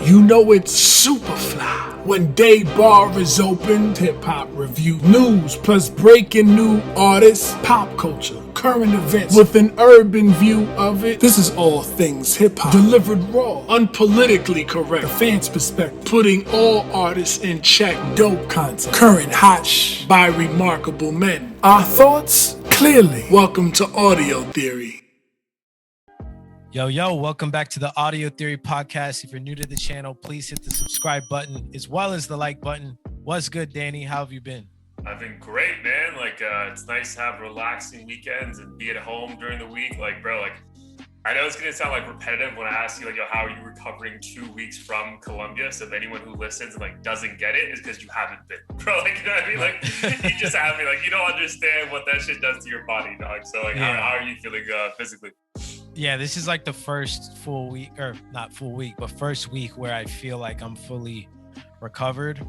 You know it's super fly when Day Bar is open. Hip-hop review, news, plus breaking new artists, pop culture, current events with an urban view of it. This is all things hip-hop, delivered raw, unpolitically correct, the fans' perspective, putting all artists in check. Dope content, current hot by remarkable men. Our thoughts, clearly. Welcome to Audio Theory. Yo, welcome back to the Audio Theory podcast. If you're new to the channel, please hit the subscribe button as well as the like button. What's good, Danny? How have you been? I've been great, man. It's nice to have relaxing weekends and be at home during the week. I know it's going to sound repetitive when I ask you, how are you recovering 2 weeks from Colombia? So if anyone who listens and doesn't get it, it's because you haven't been, bro. You know what I mean? You just have me, you don't understand what that shit does to your body, dog. So how are you feeling physically? Yeah, this is the first full week, or not full week, but first week where I feel like I'm fully recovered,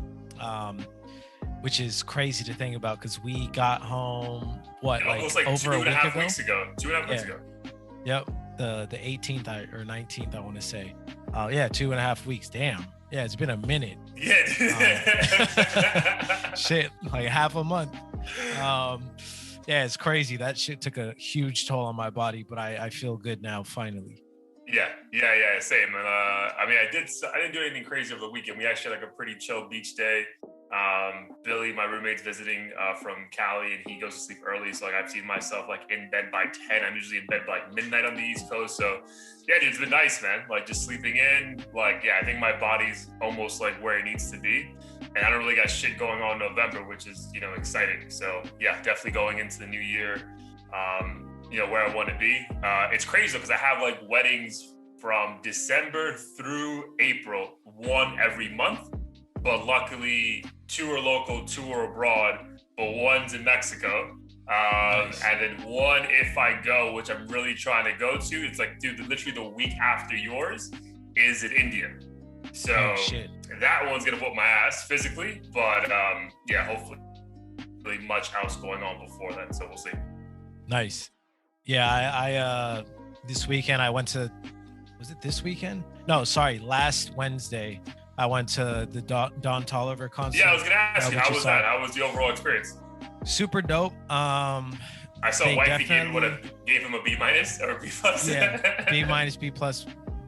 which is crazy to think about because we got home, almost over a week ago? 2.5 weeks ago. Yep, the 18th or 19th, I want to say. 2.5 weeks. Damn. Yeah, it's been a minute. Yeah. Shit, half a month. Yeah, it's crazy. That shit took a huge toll on my body, but I feel good now, finally. Yeah, same. And I didn't do anything crazy over the weekend. We actually had a pretty chill beach day. Billy, my roommate's visiting from Cali, and he goes to sleep early. So I've seen myself in bed by 10. I'm usually in bed by midnight on the East Coast. So yeah, dude, it's been nice, man. Just sleeping in. I think my body's almost where it needs to be. And I don't really got shit going on in November, which is, exciting. So yeah, definitely going into the new year, where I want to be. It's crazy because I have weddings from December through April, one every month. But luckily, 2 are local, 2 are abroad, but one's in Mexico. Nice. And then one, if I go, which I'm really trying to go to, it's literally the week after yours is in India. So that one's going to whoop my ass physically, but hopefully really much else going on before then. So we'll see. Nice. Yeah, I this weekend I went to, was it this weekend? No, sorry, last Wednesday. I went to the Don Toliver concert. Yeah, I was going to ask you, how was that? How was the overall experience? Super dope. I saw Wifey gave him a B- or a B+. Yeah, B-, B+,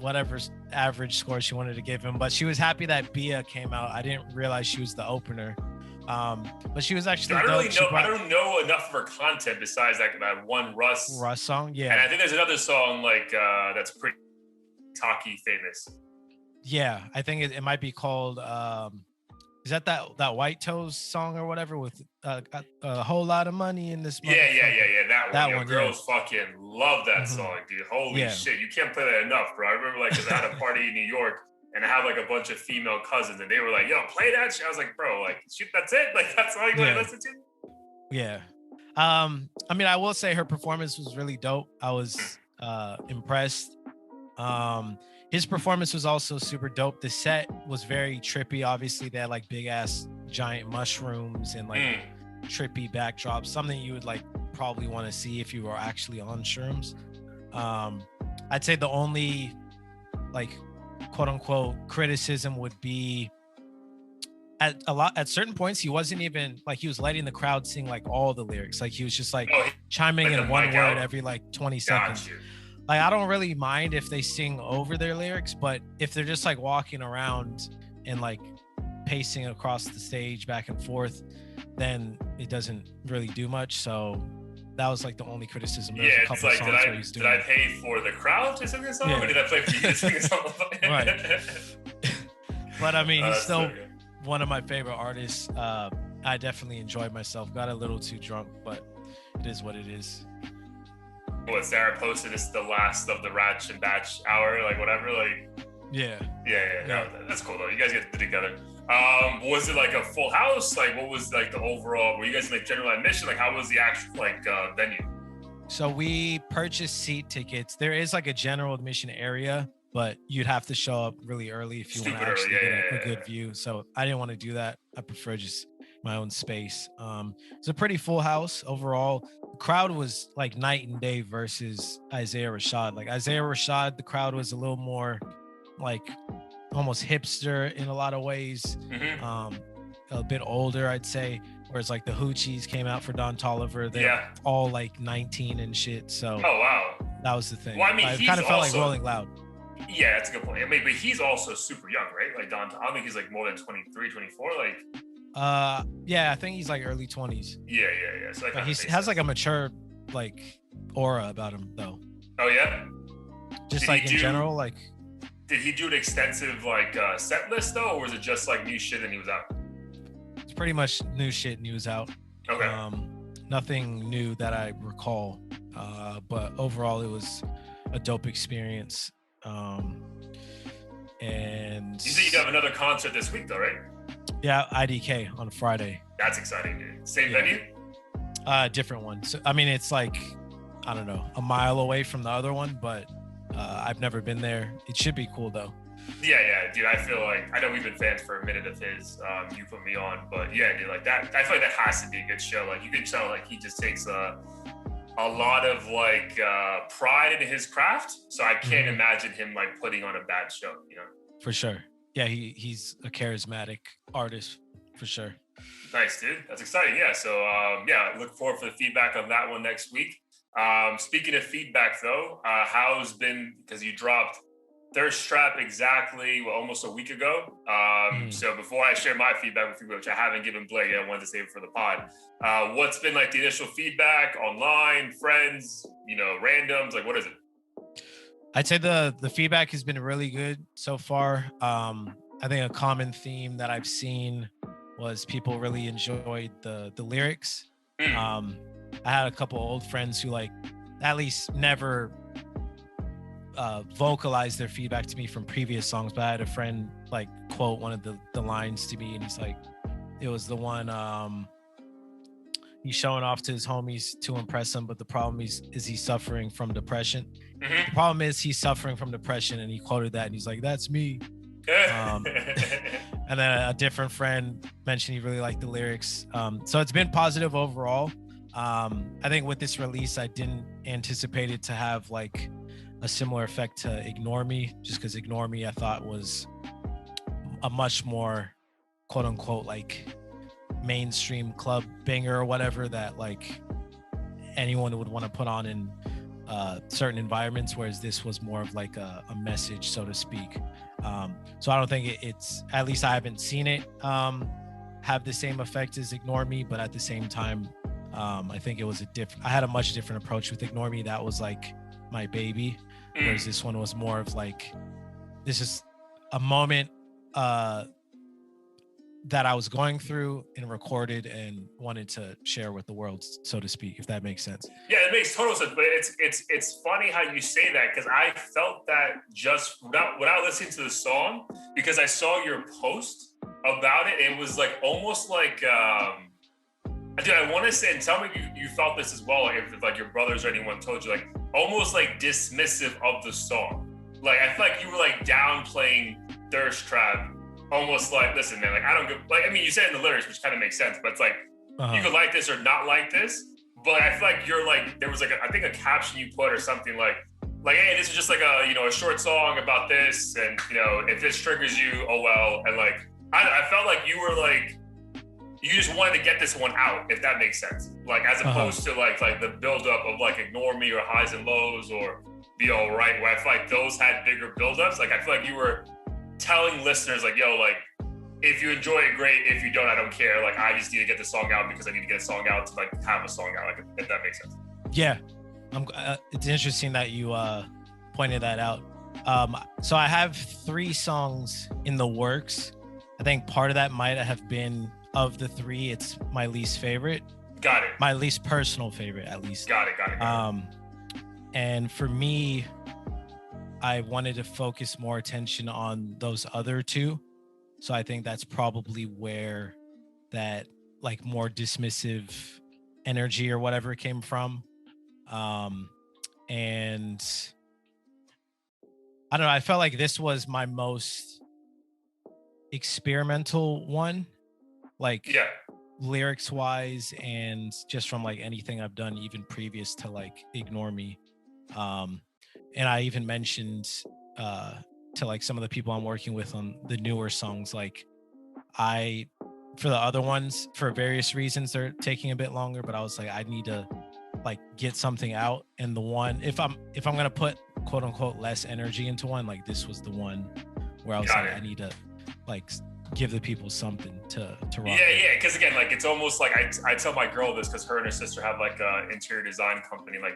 whatever average score she wanted to give him. But she was happy that Bia came out. I didn't realize she was the opener. But she was actually I don't know enough of her content besides that one Russ song. Yeah. And I think there's another song that's pretty talky famous. Yeah, I think it might be called is that White Toes song or whatever with a whole lot of money in this? Yeah. That one. Girls fucking love that song, dude. Holy shit, you can't play that enough, bro. I remember because I had a party in New York and I have a bunch of female cousins and they were like, "Yo, play that shit." I was like, "Bro, shoot, that's it. That's all you want to listen to." Yeah. I will say her performance was really dope. I was impressed. His performance was also super dope. The set was very trippy. Obviously, they had big ass giant mushrooms and trippy backdrops. Something you would probably want to see if you were actually on shrooms. I'd say the only quote unquote criticism would be at certain points he wasn't even he was letting the crowd sing all the lyrics. He was just chiming in one word every 20 seconds. I don't really mind if they sing over their lyrics, but if they're just walking around and pacing across the stage back and forth, then it doesn't really do much. So that was the only criticism. There's a couple songs where he's doing. Did I pay for the crowd to sing this song, or did I pay for you to sing this song? Right. But he's still one of my favorite artists. I definitely enjoyed myself. Got a little too drunk, but it is what it is. What Sarah posted is the last of the Ratch and Batch hour, whatever, Yeah. No, that's cool though. You guys get together. Was it a full house? What was the overall? Were you guys in general admission? How was the actual venue? So we purchased seat tickets. There is a general admission area, but you'd have to show up really early if you want to actually get a good view. So I didn't want to do that. I prefer just my own space. It's a pretty full house overall. The crowd was night and day versus Isaiah Rashad. Isaiah Rashad, the crowd was a little more almost hipster in a lot of ways. A bit older, I'd say. Whereas like the Hoochies came out for Don Toliver, they're all like 19 and shit. So oh wow, that was the thing. Well, I mean, it he's kind of felt also, like Rolling Loud. Yeah, that's a good point. I mean, but he's also super young, right? Like Don, I don't think he's like more than 23, 24. Like, yeah, I think he's like early 20s. Yeah. So he has like a mature like aura about him though. Oh yeah. Just like in general, like. Did he do an extensive like set list though, or was it just like new shit and he was out? It's pretty much new shit and he was out. Okay. Nothing new that I recall, but overall it was a dope experience. And you said you have another concert this week though, right? Yeah, IDK on Friday. That's exciting, dude. Same venue? Different one. So I mean, it's like, I don't know, a mile away from the other one, but I've never been there. It should be cool though. Yeah, dude. I feel like, I know we've been fans for a minute of his. You put me on, but yeah, dude, like that. I feel like that has to be a good show. Like you can tell, like he just takes a lot of like pride in his craft. So I can't imagine him like putting on a bad show. You know. For sure. Yeah, he's a charismatic artist for sure. Nice, dude. That's exciting. Yeah. So I look forward for the feedback on that one next week. Speaking of feedback though, how's been, because you dropped Thirst Trap exactly almost a week ago. So before I share my feedback with you, which I haven't given Blake yet, I wanted to save it for the pod. What's been like the initial feedback online, friends, randoms? Like, what is it? I'd say the feedback has been really good so far. I think a common theme that I've seen was people really enjoyed the lyrics. I had a couple old friends who like at least never vocalized their feedback to me from previous songs, but I had a friend like quote one of the lines to me, and he's like, it was the one he's showing off to his homies to impress them, but the problem is he's suffering from depression. The problem is he's suffering from depression, and he quoted that and he's like, that's me. And then a different friend mentioned he really liked the lyrics. So it's been positive overall. I think with this release, I didn't anticipate it to have like a similar effect to Ignore Me, just because Ignore Me I thought was a much more quote unquote like mainstream club banger or whatever that like anyone would want to put on in certain environments, whereas this was more of like a message, so to speak. So I don't think it's, at least I haven't seen it have the same effect as Ignore Me, but at the same time, I think it was I had a much different approach with Ignore Me. That was like my baby, whereas this one was more of like, this is a moment that I was going through and recorded and wanted to share with the world, so to speak, if that makes sense. Yeah, it makes total sense. But it's funny how you say that, because I felt that just without listening to the song, because I saw your post about it. It was like almost like dude, I want to say, and tell me you felt this as well, like if like your brothers or anyone told you, like almost like dismissive of the song. Like I feel like you were like downplaying Thirst Trap, almost like, listen, man, like I don't give, like, I mean, you said in the lyrics, which kind of makes sense, but it's like you could like this or not like this. But I feel like you're like, there was like I think a caption you put or something like, hey, this is just like a short song about this, and if this triggers you, oh well. And like I felt like you were like, you just wanted to get this one out, if that makes sense. Like as opposed to like the buildup of like Ignore Me or Highs and Lows or Be Alright, where I feel like those had bigger buildups. Like I feel like you were telling listeners like, yo, like if you enjoy it, great. If you don't, I don't care. Like I just need to get the song out because I need to get a song out to like have a song out. Like if that makes sense. Yeah, it's interesting that you pointed that out. So I have 3 songs in the works. I think part of that might have been, of the 3, it's my least favorite. Got it. My least personal favorite, at least. Got it. And for me, I wanted to focus more attention on those other 2. So I think that's probably where that like more dismissive energy or whatever came from. And I don't know, I felt like this was my most experimental one, like lyrics wise, and just from like anything I've done even previous to like Ignore Me. And I even mentioned to like some of the people I'm working with on the newer songs. Like for the other ones, for various reasons, they're taking a bit longer, but I was like, I need to like get something out. And the one, if I'm gonna put quote unquote less energy into one, like this was the one where I was like, I need to like give the people something to rock. Yeah, because again, like it's almost like I tell my girl this because her and her sister have like a interior design company. Like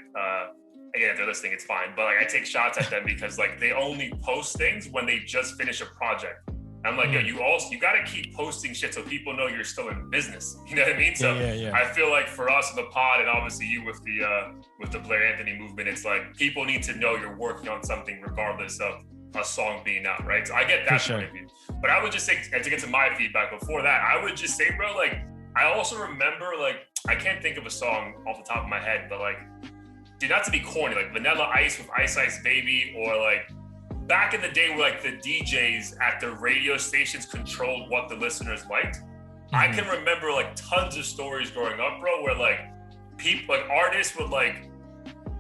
again, if they're listening, it's fine. But like I take shots at them because like they only post things when they just finish a project. I'm like, yo, you gotta keep posting shit so people know you're still in business. You know what I mean? So I feel like for us in the pod, and obviously you with the Blair Anthony movement, it's like people need to know you're working on something regardless of a song being out, right? So I get that point of view. But I would just say, and to get to my feedback before that, I would just say, bro, like I also remember, like I can't think of a song off the top of my head, but like, dude, not to be corny, like Vanilla Ice with Ice Ice Baby, or like back in the day where like the DJs at the radio stations controlled what the listeners liked. I can remember like tons of stories growing up, bro, where like people, like artists would like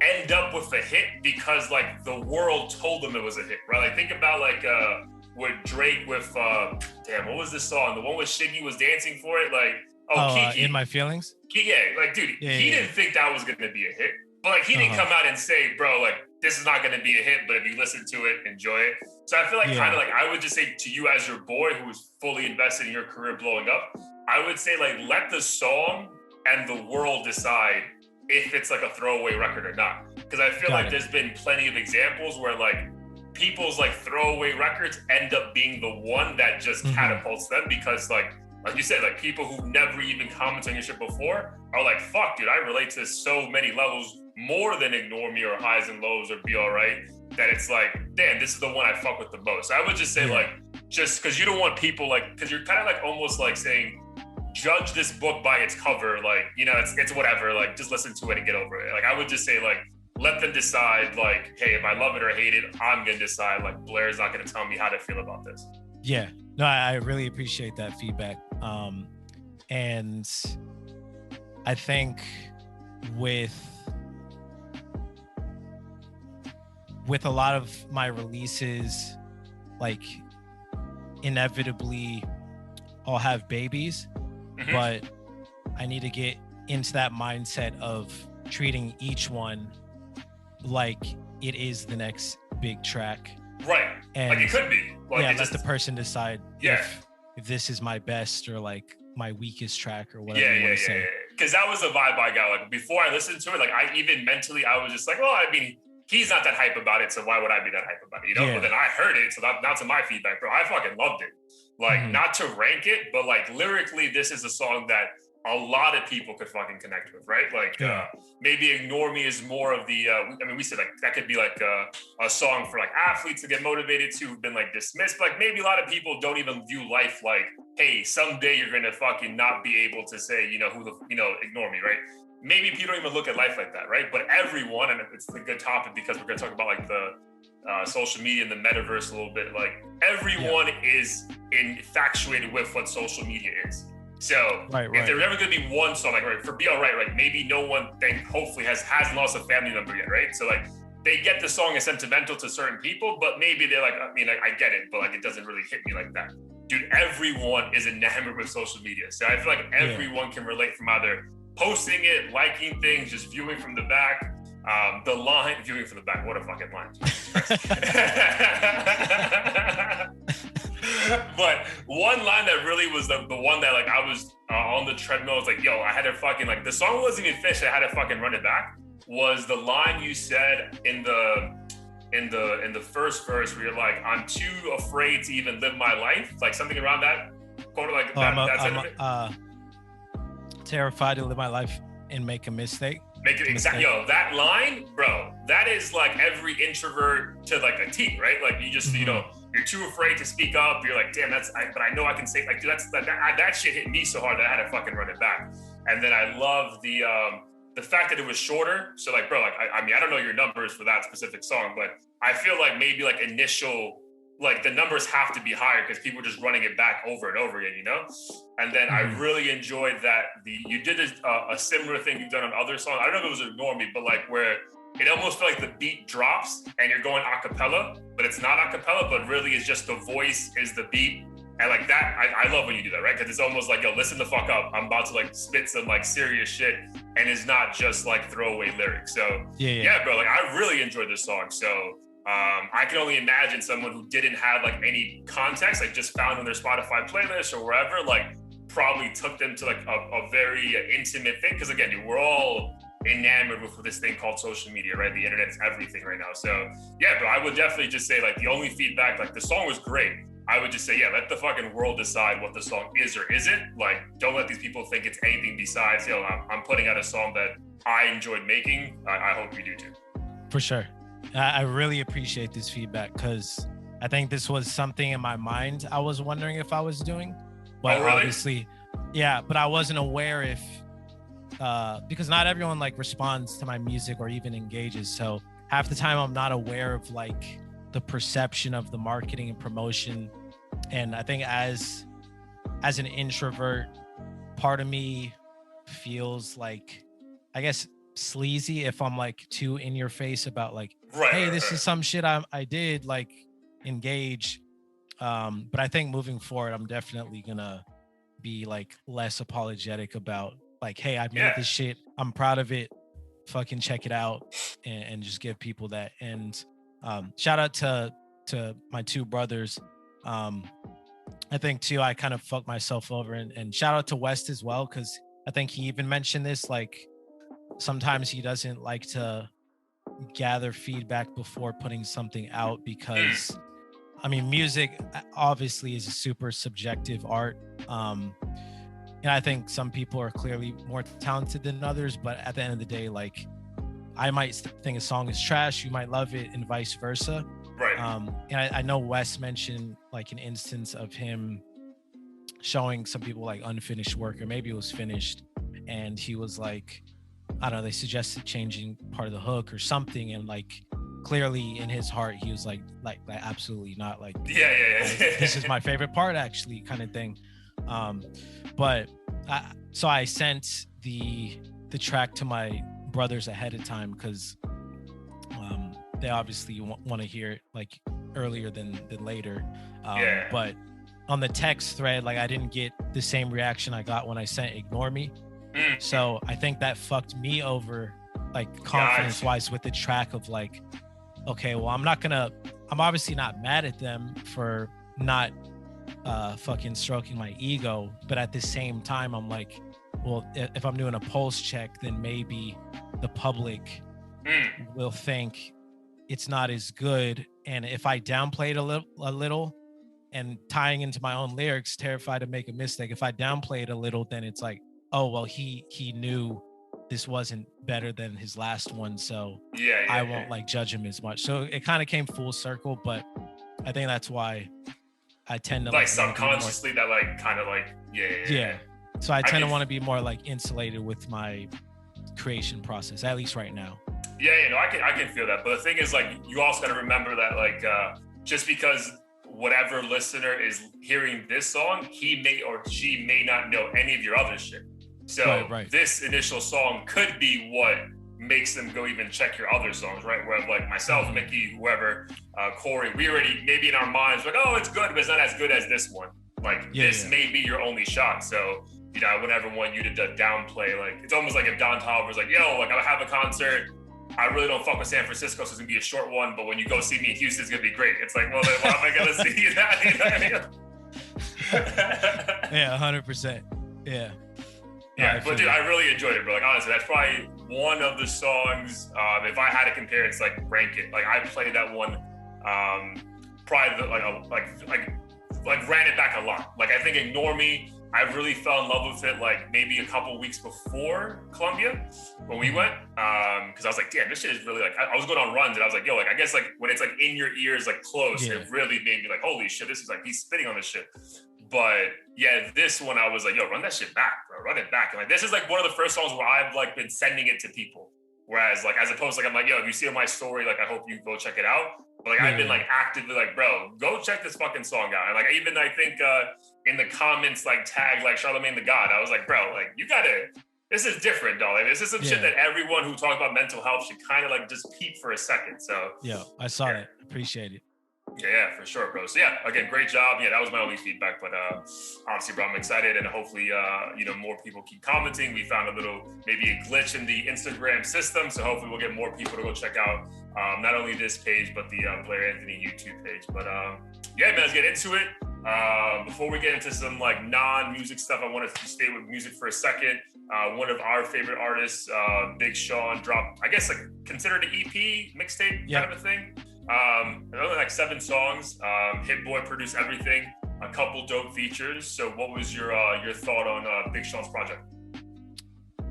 end up with a hit because like the world told them it was a hit, right? Like think about like with Drake with what was this song? The one with Shiggy was dancing for it, like Kiki. In My Feelings? Yeah, like dude, he didn't think that was gonna be a hit. But like he didn't come out and say, bro, like this is not gonna be a hit, but if you listen to it, enjoy it. So I feel like kind of like I would just say to you as your boy who was fully invested in your career blowing up, I would say like let the song and the world decide if it's like a throwaway record or not. Because I feel like there's been plenty of examples where like people's like throwaway records end up being the one that just catapults them because like you said, like people who never even commented on your shit before are like, fuck, dude, I relate to so many levels more than Ignore Me or Highs and Lows or Be Alright, that it's like, damn, this is the one I fuck with the most. So I would just say like, just because you don't want people like, because you're kind of like almost like saying, judge this book by its cover, like, you know, it's whatever, like just listen to it and get over it. Like I would just say like, let them decide like, hey, if I love it or hate it, I'm gonna decide. Like Blair's not gonna tell me how to feel about this. Yeah, no, I really appreciate that feedback. And I think with a lot of my releases, like inevitably I'll have babies, but I need to get into that mindset of treating each one like it is the next big track. Right. And like it could be. Like let the person decide if this is my best or like my weakest track or whatever you want to say. Because that was the vibe I got. Like before I listened to it, like I even mentally, I was just like, well, I mean, he's not that hype about it, so why would I be that hype about it? You know? But then I heard it, so that's my feedback, bro. I fucking loved it. Like not to rank it, but like lyrically, this is a song that a lot of people could fucking connect with, right? Like maybe Ignore Me is more of the, I mean, we said like that could be like a song for like athletes to get motivated to, who've been like dismissed. But like maybe a lot of people don't even view life like, hey, someday you're gonna fucking not be able to say, ignore me, right? Maybe people don't even look at life like that, right? But everyone, and it's a good topic because we're gonna talk about like the social media and the metaverse a little bit, like everyone is infatuated with what social media is. So if there's ever going to be one song, like for Be Alright, like maybe no one hopefully hasn't lost a family member yet, right? So like they get the song as sentimental to certain people, but maybe they're like, I mean, I get it, but like it doesn't really hit me like that. Dude, everyone is enamored with social media. So I feel like everyone can relate from either posting it, liking things, just viewing from the back. The line, viewing from the back, what a fucking line. But one line that really was the one that like I was on the treadmill, I was like, yo, I had to fucking like, the song wasn't even finished, I had to fucking run it back, was the line you said in the first verse where you're like, I'm too afraid to even live my life, like something around that quote, like I'm terrified to live my life and make a mistake. Yo, that line, bro, that is like every introvert to like a T, right? Like you just, you're too afraid to speak up. You're like, damn, but I know I can say, like, dude, that shit hit me so hard that I had to fucking run it back. And then I love the fact that it was shorter. So like, bro, like, I mean, I don't know your numbers for that specific song, but I feel like maybe like initial, like the numbers have to be higher because people are just running it back over and over again, And then I really enjoyed that you did a similar thing you've done on other songs. I don't know if it was Ignore Me, but like where it almost felt like the beat drops and you're going a cappella, but it's not a cappella, but really it's just the voice is the beat. And like that, I love when you do that, right? Because it's almost like, yo, listen the fuck up. I'm about to like spit some like serious shit, and it's not just like throwaway lyrics. So yeah, bro, like I really enjoyed this song. So I can only imagine someone who didn't have like any context, like just found on their Spotify playlist or wherever, like probably took them to like a very intimate thing. Because again, we're all enamored with this thing called social media, right? The internet is everything right now. So yeah, bro, I would definitely just say like the only feedback, like the song was great. I would just say, yeah, let the fucking world decide what the song is or isn't. Like, don't let these people think it's anything besides, yo, I'm putting out a song that I enjoyed making. I hope you do too. For sure. I really appreciate this feedback because I think this was something in my mind I was wondering if I was doing. But oh, really? Obviously, yeah, but I wasn't aware if, because not everyone like responds to my music or even engages. So half the time I'm not aware of like the perception of the marketing and promotion. And I think as an introvert, part of me feels like, I guess, sleazy if I'm like too in your face about like, hey, this is some shit I did, like engage. But I think moving forward, I'm definitely gonna be like less apologetic about like, hey, I made this shit. I'm proud of it. Fucking check it out and just give people that. And shout out to my two brothers. I think too, I kind of fucked myself over and shout out to West as well. Cause I think he even mentioned this, like sometimes he doesn't like to gather feedback before putting something out because I mean, music obviously is a super subjective art. And I think some people are clearly more talented than others, but at the end of the day, like I might think a song is trash, you might love it and vice versa. Right. And I know Wes mentioned like an instance of him showing some people like unfinished work, or maybe it was finished. And he was like, I don't know, they suggested changing part of the hook or something. And like, clearly in his heart, he was like absolutely not, like, yeah. This is my favorite part actually kind of thing. So I sent the track to my brothers ahead of time because they obviously want to hear it like earlier than later. But on the text thread, like I didn't get the same reaction I got when I sent Ignore Me. So I think that fucked me over, like confidence wise with the track of like, okay, well, I'm obviously not mad at them for not fucking stroking my ego. But at the same time, I'm like, well, if I'm doing a pulse check, then maybe the public will think it's not as good. And if I downplay it a little and tying into my own lyrics, terrified to make a mistake, if I downplay it a little, then it's like, oh, well, he knew this wasn't better than his last one, so I won't like judge him as much. So it kind of came full circle, but I think that's why I tend to like subconsciously that like kind of like so I tend to want to be more like insulated with my creation process, at least right now. I can feel that. But the thing is, like, you also got to remember that like just because whatever listener is hearing this song, he may or she may not know any of your other shit. So this initial song could be what makes them go even check your other songs, right? Where like myself, Mickey, whoever, Corey, we already maybe in our minds like, oh, it's good, but it's not as good as this one. Like this may be your only shot. So I would never want you to downplay. Like it's almost like if Don Toliver's like, yo, like I'll have a concert. I really don't fuck with San Francisco, so it's gonna be a short one. But when you go see me in Houston, it's gonna be great. It's like, well, then why am I gonna see that? You know what I mean? Yeah, 100%. Yeah. Yeah, but dude, I really enjoyed it, bro. Like honestly, that's probably one of the songs. If I had to compare, it's like rank it. Like I played that one, probably like ran it back a lot. Like I think Ignore Me, I really fell in love with it like maybe a couple weeks before Columbia when we went. Because I was like, damn, this shit is really like, I was going on runs and I was like, yo, like I guess like when it's like in your ears, like close, it really made me like, holy shit, this is like, he's spitting on this shit. But yeah, this one I was like, yo, run that shit back, bro, run it back. And like, this is like one of the first songs where I've like been sending it to people. Whereas like, as opposed to like, I'm like, yo, if you see my story, like, I hope you go check it out. But like, I've been like actively like, bro, go check this fucking song out. And like, I think in the comments, like tag like Charlemagne the God, I was like, bro, like you gotta this is different, though. Like, this is some shit Yeah. that everyone who talks about mental health should kind of like just peep for a second. So Yeah, I saw that. Appreciate it. yeah, for sure, bro. So yeah, again, great job. Yeah, that was my only feedback, but honestly, bro, I'm excited, and hopefully, more people keep commenting. We found a little, maybe a glitch in the Instagram system, so hopefully we'll get more people to go check out not only this page, but the Blair Anthony YouTube page. But yeah, man, let's get into it. Before we get into some like non-music stuff, I want to stay with music for a second. One of our favorite artists, Big Sean, dropped, I guess, like considered an EP, mixtape kind of a thing. Only like 7 songs. Hit Boy produced everything. A couple dope features. So, what was your thought on Big Sean's project?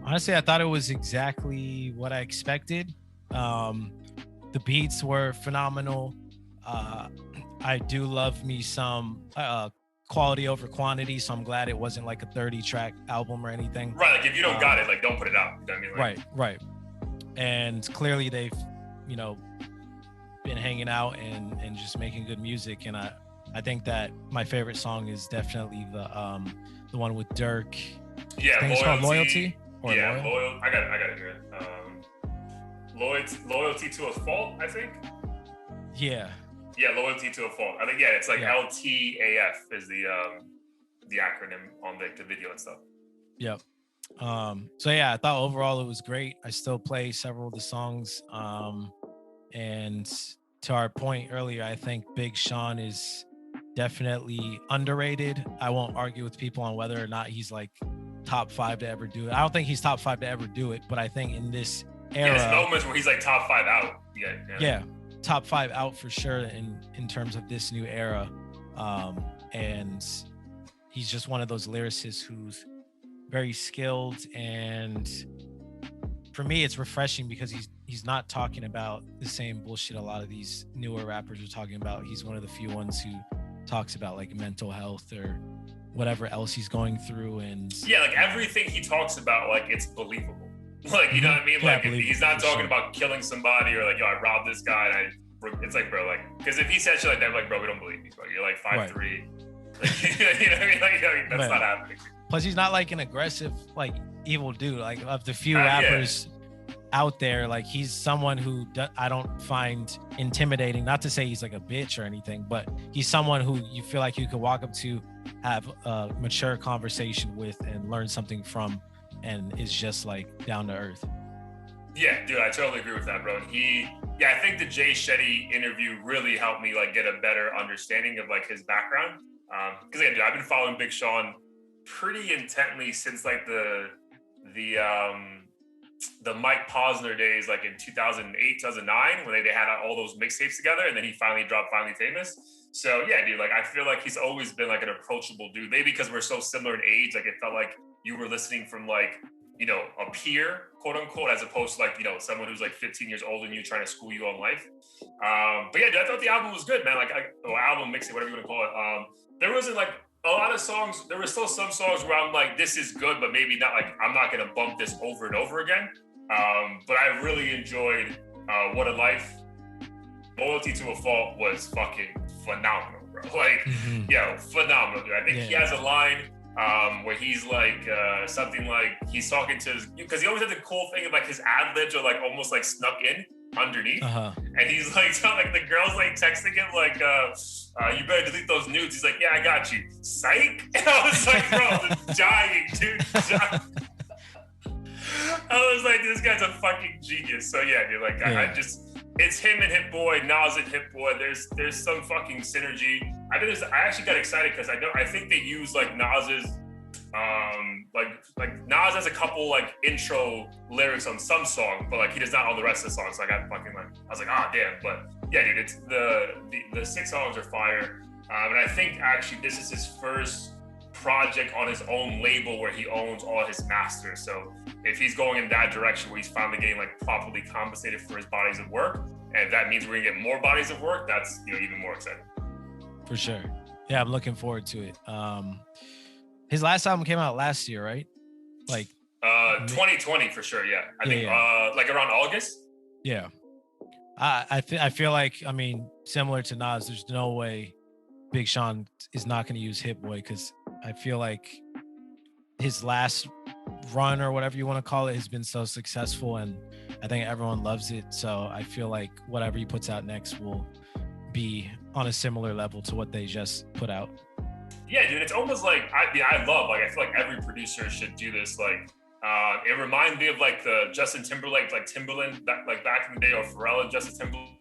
Honestly, I thought it was exactly what I expected. The beats were phenomenal. I do love me some quality over quantity, so I'm glad it wasn't like a 30-track album or anything. Right, like if you don't got it, like don't put it out. You know what I mean? Like, right. And clearly they've, been hanging out and just making good music. And I think that my favorite song is definitely the one with Dirk. Yeah, I think it's called Loyalty. Or yeah, Loyal? I got it here. Loyalty to a Fault, I think. Yeah. Yeah, Loyalty to a Fault. I think it's like Yeah. LTAF is the acronym on the video and stuff. Yep. So yeah, I thought overall it was great. I still play several of the songs. And to our point earlier, I think Big Sean is definitely underrated. I won't argue with people on whether or not he's like top 5 to ever do it. I don't think he's top 5 to ever do it, but I think in this era, there's moments where he's like top 5 out. Yeah. Top 5 out for sure in terms of this new era. And he's just one of those lyricists who's very skilled, and for me it's refreshing because he's not talking about the same bullshit a lot of these newer rappers are talking about. He's one of the few ones who talks about like mental health or whatever else he's going through. And yeah, like everything he talks about, like it's believable. Like, you know what I mean? Like he's not talking about killing somebody or like, yo, I robbed this guy. And it's like, bro, like, because if he said shit like that, like, bro, we don't believe you, bro. You're like 5'3". Like, you know what I mean? Like, that's not happening. Plus, he's not like an aggressive, like evil dude. Like of the few rappers out there, like he's someone who I don't find intimidating. Not to say he's like a bitch or anything, but he's someone who you feel like you could walk up to, have a mature conversation with, and learn something from, and is just like down to earth. Yeah, dude, I totally agree with that, bro. I think the Jay Shetty interview really helped me like get a better understanding of like his background. Because again, dude, I've been following Big Sean pretty intently since like the Mike Posner days, like in 2008, 2009, when they had all those mixtapes together, and then he finally dropped Finally Famous. So yeah, dude, like I feel like he's always been like an approachable dude. Maybe because we're so similar in age, like it felt like you were listening from like, a peer, quote unquote, as opposed to like, someone who's like 15 years older than you trying to school you on life. But yeah, dude, I thought the album was good, man. Like, album, mixtape, whatever you want to call it. There wasn't like a lot of songs. There were still some songs where I'm like, this is good, but maybe not like, I'm not going to bump this over and over again. But I really enjoyed What a Life. Loyalty to a Fault was fucking phenomenal, bro. Like, phenomenal, dude. I think he has a line where he's like something like he's talking to because he always had the cool thing of like his ad libs are like almost like snuck in underneath, and he's like telling like the girl's like texting him like you better delete those nudes. He's like, yeah, I got you, psych. And I was like, bro, dying, dude. I was like, this guy's a fucking genius. So yeah, dude, like I just, it's him and Hit Boy, Nas and Hit Boy. There's some fucking synergy. I actually got excited because I think they use like Nas's like Nas has a couple like intro lyrics on some songs, but like he does not on the rest of the songs. So I was like, damn. But yeah, dude, it's the 6 songs are fire. And I think actually this is his first project on his own label where he owns all his masters. So if he's going in that direction where he's finally getting like properly compensated for his bodies of work, and if that means we're gonna get more bodies of work, that's even more exciting. For sure. Yeah, I'm looking forward to it. His last album came out last year, right? Like 2020 for sure. Yeah, I think like around August. Yeah, I feel like, I mean, similar to Nas, there's no way Big Sean is not going to use Hit Boy, because I feel like his last run or whatever you want to call it has been so successful, and I think everyone loves it. So I feel like whatever he puts out next will be on a similar level to what they just put out. Yeah, dude, it's almost like I feel like every producer should do this. Like, it reminds me of like the Justin Timberlake, like Timberland, like back in the day, or Pharrell and Justin Timberlake.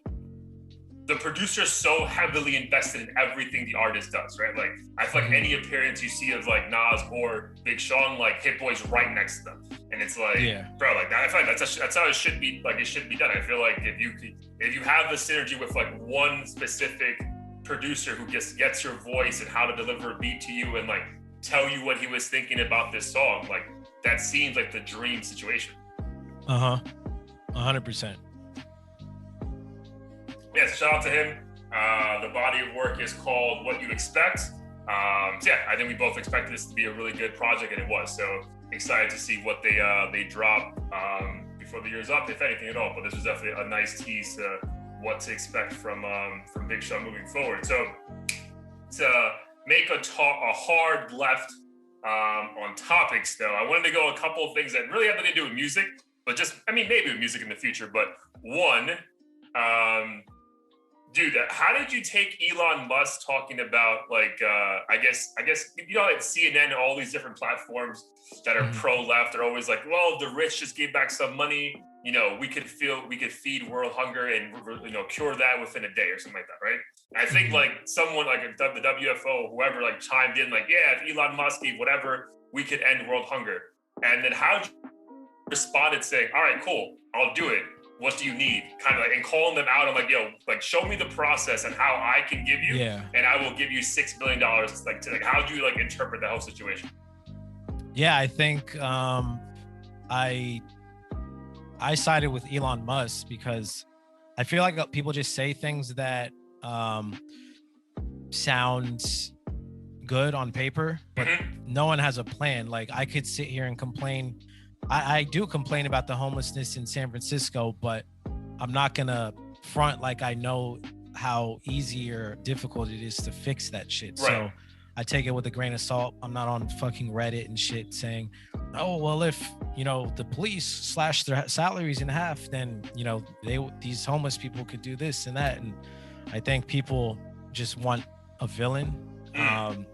The producer's so heavily invested in everything the artist does, right? Like, I feel like any appearance you see of like Nas or Big Sean, like Hit Boy's right next to them, and it's like, bro, like that. I feel like that's how it should be. Like, it should be done. I feel like if you have the synergy with like one specific producer who gets your voice and how to deliver a beat to you and like tell you what he was thinking about this song, like that seems like the dream situation. 100%. Yes, shout out to him. The body of work is called What You Expect. So yeah, I think we both expected this to be a really good project, and it was. So excited to see what they drop before the year's up, if anything at all. But this was definitely a nice tease to what to expect from Big Sean moving forward. So to make a hard left on topics, though, I wanted to go a couple of things that really have nothing to do with music, but just, I mean, maybe with music in the future. But one, dude, how did you take Elon Musk talking about like I guess you know, like CNN and all these different platforms that are pro-left are always like, well, the rich just gave back some money, you know, we could feed world hunger and, you know, cure that within a day or something like that, right? And I think like someone like the WFO, whoever, like chimed in like, yeah, if Elon Musk gave whatever, we could end world hunger. And then how you responded saying, all right, cool, I'll do it. What do you need? Kind of like, and calling them out. I'm like, yo, like, show me the process and how I can give you, and I will give you $6 billion. Like, how do you like interpret the whole situation? Yeah, I think I sided with Elon Musk because I feel like people just say things that sound good on paper, but no one has a plan. Like, I could sit here and complain. I do complain about the homelessness in San Francisco, but I'm not gonna front like I know how easy or difficult it is to fix that shit. Right. So I take it with a grain of salt. I'm not on fucking Reddit and shit saying, oh, well, if, you know, the police slash their salaries in half, then, you know, these homeless people could do this and that. And I think people just want a villain. And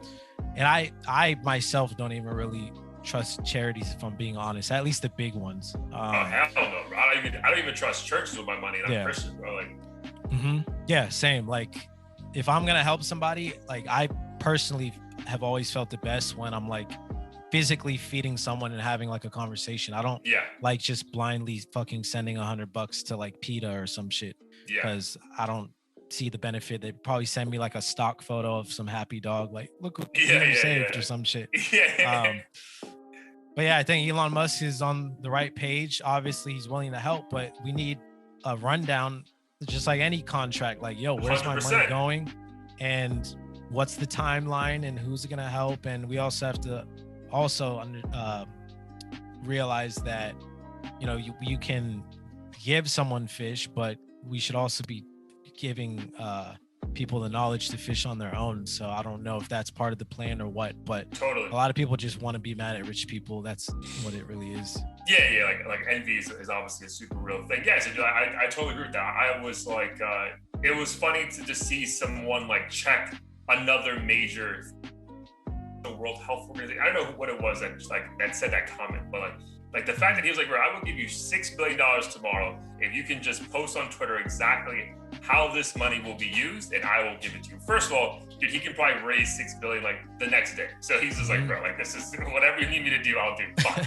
I myself don't even really trust charities, if I'm being honest, at least the big ones. Hell no, bro. I don't even trust churches with my money. And I'm Christian, bro. Like, yeah, same. Like, if I'm gonna help somebody, like, I personally have always felt the best when I'm like physically feeding someone and having like a conversation. I don't like just blindly fucking sending $100 to like PETA or some shit, because I don't see the benefit. They probably send me like a stock photo of some happy dog, like, look what you saved or some shit. But yeah, I think Elon Musk is on the right page. Obviously, he's willing to help, but we need a rundown, just like any contract. Like, yo, where's 100%. My money going? And what's the timeline? And who's going to help? And we also have to realize that, you know, you can give someone fish, but we should also be giving people the knowledge to fish on their own. So I don't know if that's part of the plan or what, but totally. A lot of people just want to be mad at rich people. That's what it really is. Yeah, like envy is obviously a super real thing. Yeah, so I totally agree with that. I was like, it was funny to just see someone like check another major, the World Health Organization. I don't know what it was that just like that said that comment, but like the fact that he was like, bro, I will give you $6 billion tomorrow if you can just post on Twitter exactly how this money will be used, and I will give it to you. First of all, dude, he can probably raise $6 billion like the next day. So he's just like, bro, like, this is whatever you need me to do, I'll do. Fine.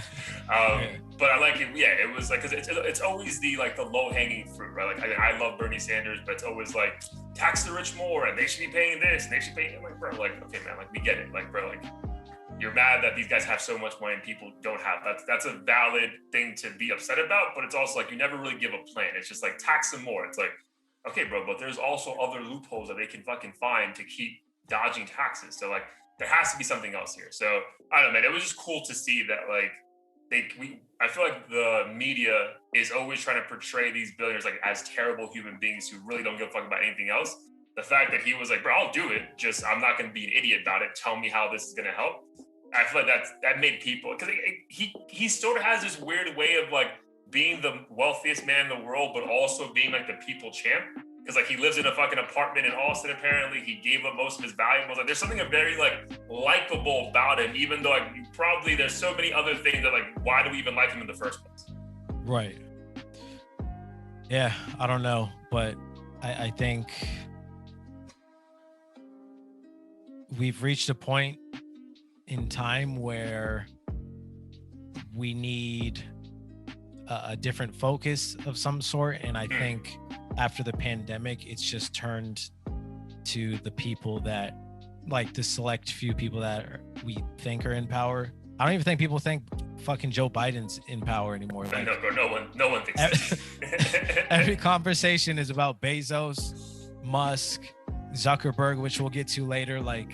But I like it. Yeah, it was like, cause it's always the like the low hanging fruit, right? Like, I love Bernie Sanders, but it's always like, tax the rich more, and they should be paying this, and they should pay. I'm like, bro, like, okay, man, like, we get it. Like, bro, like, you're mad that these guys have so much money and people don't have. That's a valid thing to be upset about, but it's also like, you never really give a plan. It's just like, tax them more. It's like, okay, bro, but there's also other loopholes that they can fucking find to keep dodging taxes. So like, there has to be something else here. So I don't know, man, it was just cool to see that like, I feel like the media is always trying to portray these billionaires like as terrible human beings who really don't give a fuck about anything else. The fact that he was like, bro, I'll do it, just I'm not going to be an idiot about it. Tell me how this is going to help. I feel like that made people, because he sort of has this weird way of like being the wealthiest man in the world, but also being like the people champ. Because like he lives in a fucking apartment in Austin. Apparently, he gave up most of his valuables. Like there's something very like likable about him, even though like probably there's so many other things that like why do we even like him in the first place? Right. Yeah, I don't know, but I think we've reached a point in time where we need a different focus of some sort, and I think after the pandemic it's just turned to the people that, like, the select few people that we think are in power. I don't even think people think fucking Joe Biden's in power anymore. Like, no one thinks that. Every conversation is about Bezos, Musk, Zuckerberg, which we'll get to later. Like,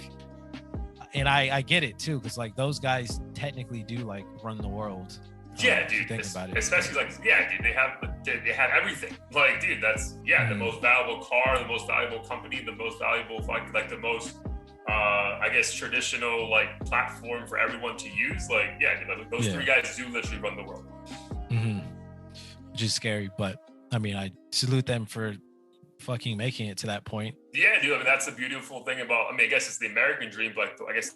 and I get it too, because like those guys technically do like run the world. Yeah, dude. Think about it. Especially like, yeah, dude, they have everything. Like, dude, that's the most valuable car, the most valuable company, the most valuable like the most I guess traditional like platform for everyone to use. Like, yeah, dude, those three guys do literally run the world. Which is scary, but I mean, I salute them for fucking making it to that point. Yeah, dude. I mean, that's the beautiful thing about. I mean, I guess it's the American dream, but I guess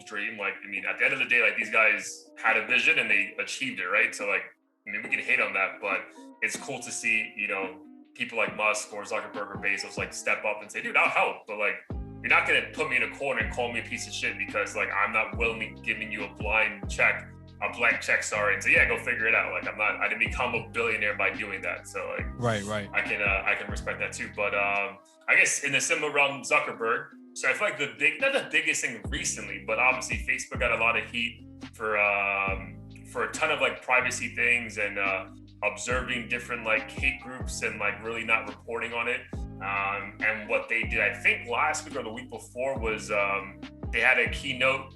dream. Like, I mean, at the end of the day, like these guys had a vision and they achieved it, right? So like, I mean, we can hate on that, but it's cool to see, you know, people like Musk or Zuckerberg or Bezos like step up and say, dude, I'll help, but like, you're not gonna put me in a corner and call me a piece of shit because like I'm not willingly giving you a blank check, and say, yeah, go figure it out. Like I didn't become a billionaire by doing that. So like, right. I can respect that too. But I guess in a similar realm, Zuckerberg. So I feel like not the biggest thing recently, but obviously Facebook got a lot of heat for a ton of like privacy things and observing different like hate groups and like really not reporting on it. And what they did, I think last week or the week before, was they had a keynote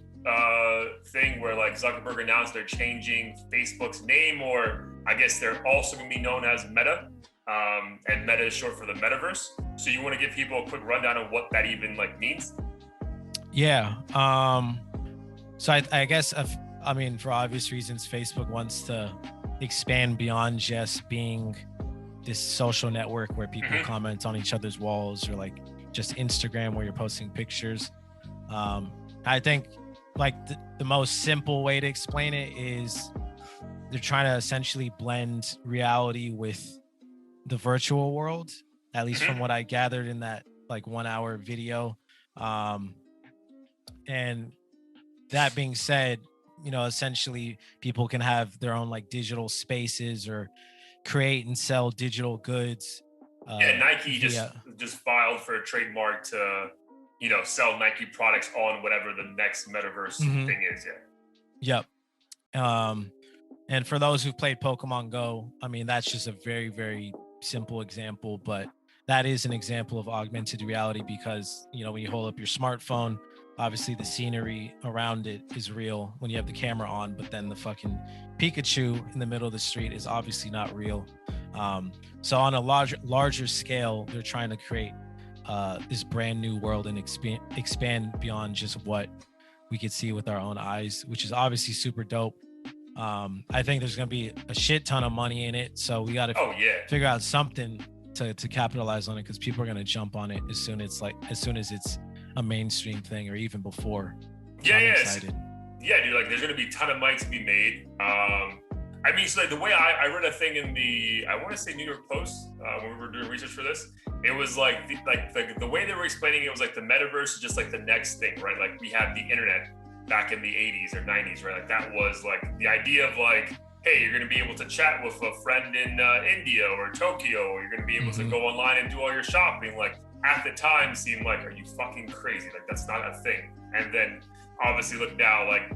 thing where like Zuckerberg announced they're changing Facebook's name, or I guess they're also going to be known as Meta. And Meta is short for the Metaverse. So you want to give people a quick rundown of what that even like means? Yeah. So I guess, I mean, for obvious reasons, Facebook wants to expand beyond just being this social network where people comment on each other's walls, or like just Instagram where you're posting pictures. I think like the most simple way to explain it is they're trying to essentially blend reality with the virtual world, at least from what I gathered in that like 1 hour video. And that being said, you know, essentially people can have their own like digital spaces or create and sell digital goods. Nike just filed for a trademark to, you know, sell Nike products on whatever the next Metaverse thing is. Yep. And for those who've played Pokemon Go, I mean, that's just a very, very simple example, but that is an example of augmented reality because, you know, when you hold up your smartphone, obviously the scenery around it is real when you have the camera on, but then the fucking Pikachu in the middle of the street is obviously not real. So on a larger scale, they're trying to create this brand new world and expand beyond just what we could see with our own eyes, which is obviously super dope. I think there's going to be a shit ton of money in it. So we got to figure out something to capitalize on it, because people are going to jump on it as soon as it's a mainstream thing, or even before. So I'm excited. Yeah, dude, like there's going to be a ton of money to be made. I mean, so like the way I read a thing in I want to say New York Post, when we were doing research for this, it was like the way they were explaining it was like the metaverse is just like the next thing, right? Like we had the internet back in the 80s or 90s, right? Like that was like the idea of like, hey, you're going to be able to chat with a friend in India or Tokyo, or you're going to be able to go online and do all your shopping. Like at the time seemed like, are you fucking crazy? Like that's not a thing. And then obviously look now, like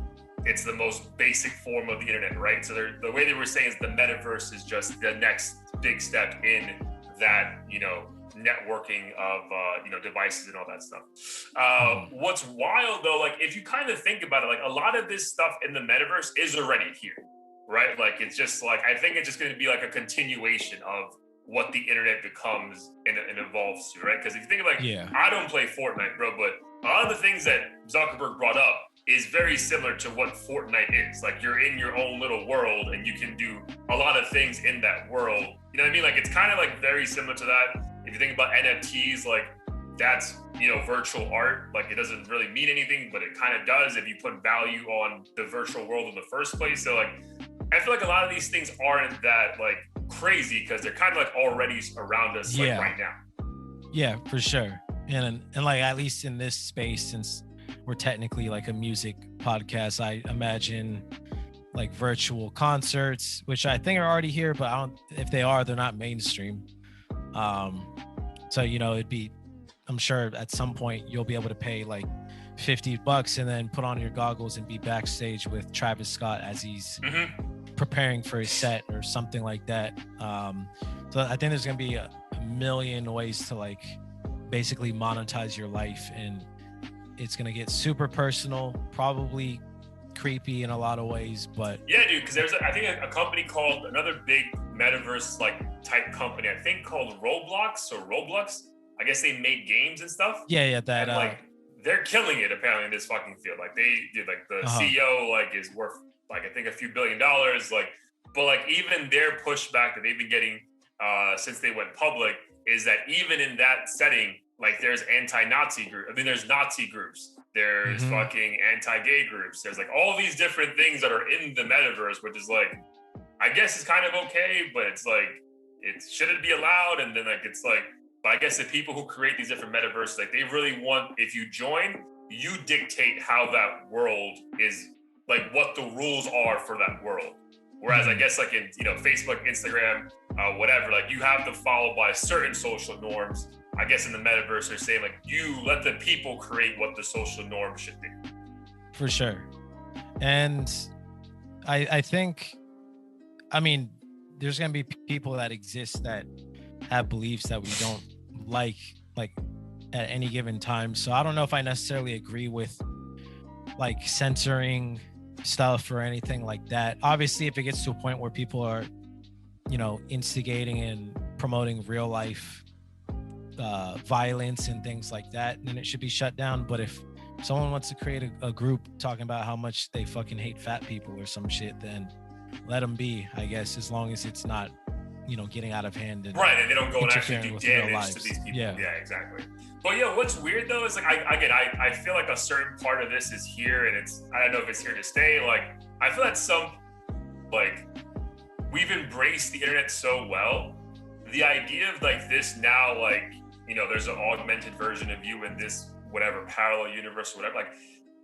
it's the most basic form of the internet, right? So the way they were saying is the metaverse is just the next big step in that, you know, networking of you know, devices and all that stuff. What's wild though, like if you kind of think about it, like a lot of this stuff in the metaverse is already here, right? Like it's just like, I think it's just going to be like a continuation of what the internet becomes and evolves to, right? Because if you think of like, I don't play Fortnite, bro, but a lot of the things that Zuckerberg brought up is very similar to what Fortnite is. Like, you're in your own little world and you can do a lot of things in that world. You know what I mean? Like, it's kind of like very similar to that. If you think about NFTs, like that's, virtual art. Like, it doesn't really mean anything, but it kind of does if you put value on the virtual world in the first place. So like, I feel like a lot of these things aren't that like crazy because they're kind of like already around us like right now. Yeah, for sure. And like, at least in this space, since we're technically like a music podcast, I imagine like virtual concerts, which I think are already here, but if they are, they're not mainstream. So, I'm sure at some point you'll be able to pay like $50 and then put on your goggles and be backstage with Travis Scott as he's preparing for his set or something like that. So I think there's going to be a million ways to like basically monetize your life, and it's going to get super personal, probably creepy in a lot of ways, but yeah, dude, because there's I think a company called, another big metaverse like type company, I think called Roblox. I guess they make games and stuff. Yeah, that and, like they're killing it apparently in this fucking field. Like they did, like the CEO like is worth like I think a few $1 billion. Like, but like even their pushback that they've been getting since they went public is that even in that setting, like there's anti-Nazi group. I mean, there's Nazi groups. There's fucking anti-gay groups. There's like all these different things that are in the metaverse, which is like, I guess it's kind of okay, but it's like, should it be allowed? And then like, it's like, but I guess the people who create these different metaverses, like they really want, if you join, you dictate how that world is, like what the rules are for that world. Whereas I guess like in, Facebook, Instagram, whatever, like you have to follow by certain social norms. I guess in the metaverse, they're saying like you let the people create what the social norm should be. For sure. And I think, there's going to be people that exist that have beliefs that we don't like at any given time. So I don't know if I necessarily agree with like censoring stuff or anything like that. Obviously, if it gets to a point where people are, instigating and promoting real life violence and things like that, then it should be shut down. But if someone wants to create a group talking about how much they fucking hate fat people or some shit, then let them be, I guess, as long as it's not, getting out of hand and right, and they don't go and actually do damage lives to these people. Yeah, exactly. But yeah, what's weird though is like I feel like a certain part of this is here, and I don't know if it's here to stay. Like I feel that like we've embraced the internet so well. The idea of like this now, like there's an augmented version of you in this whatever parallel universe or whatever. Like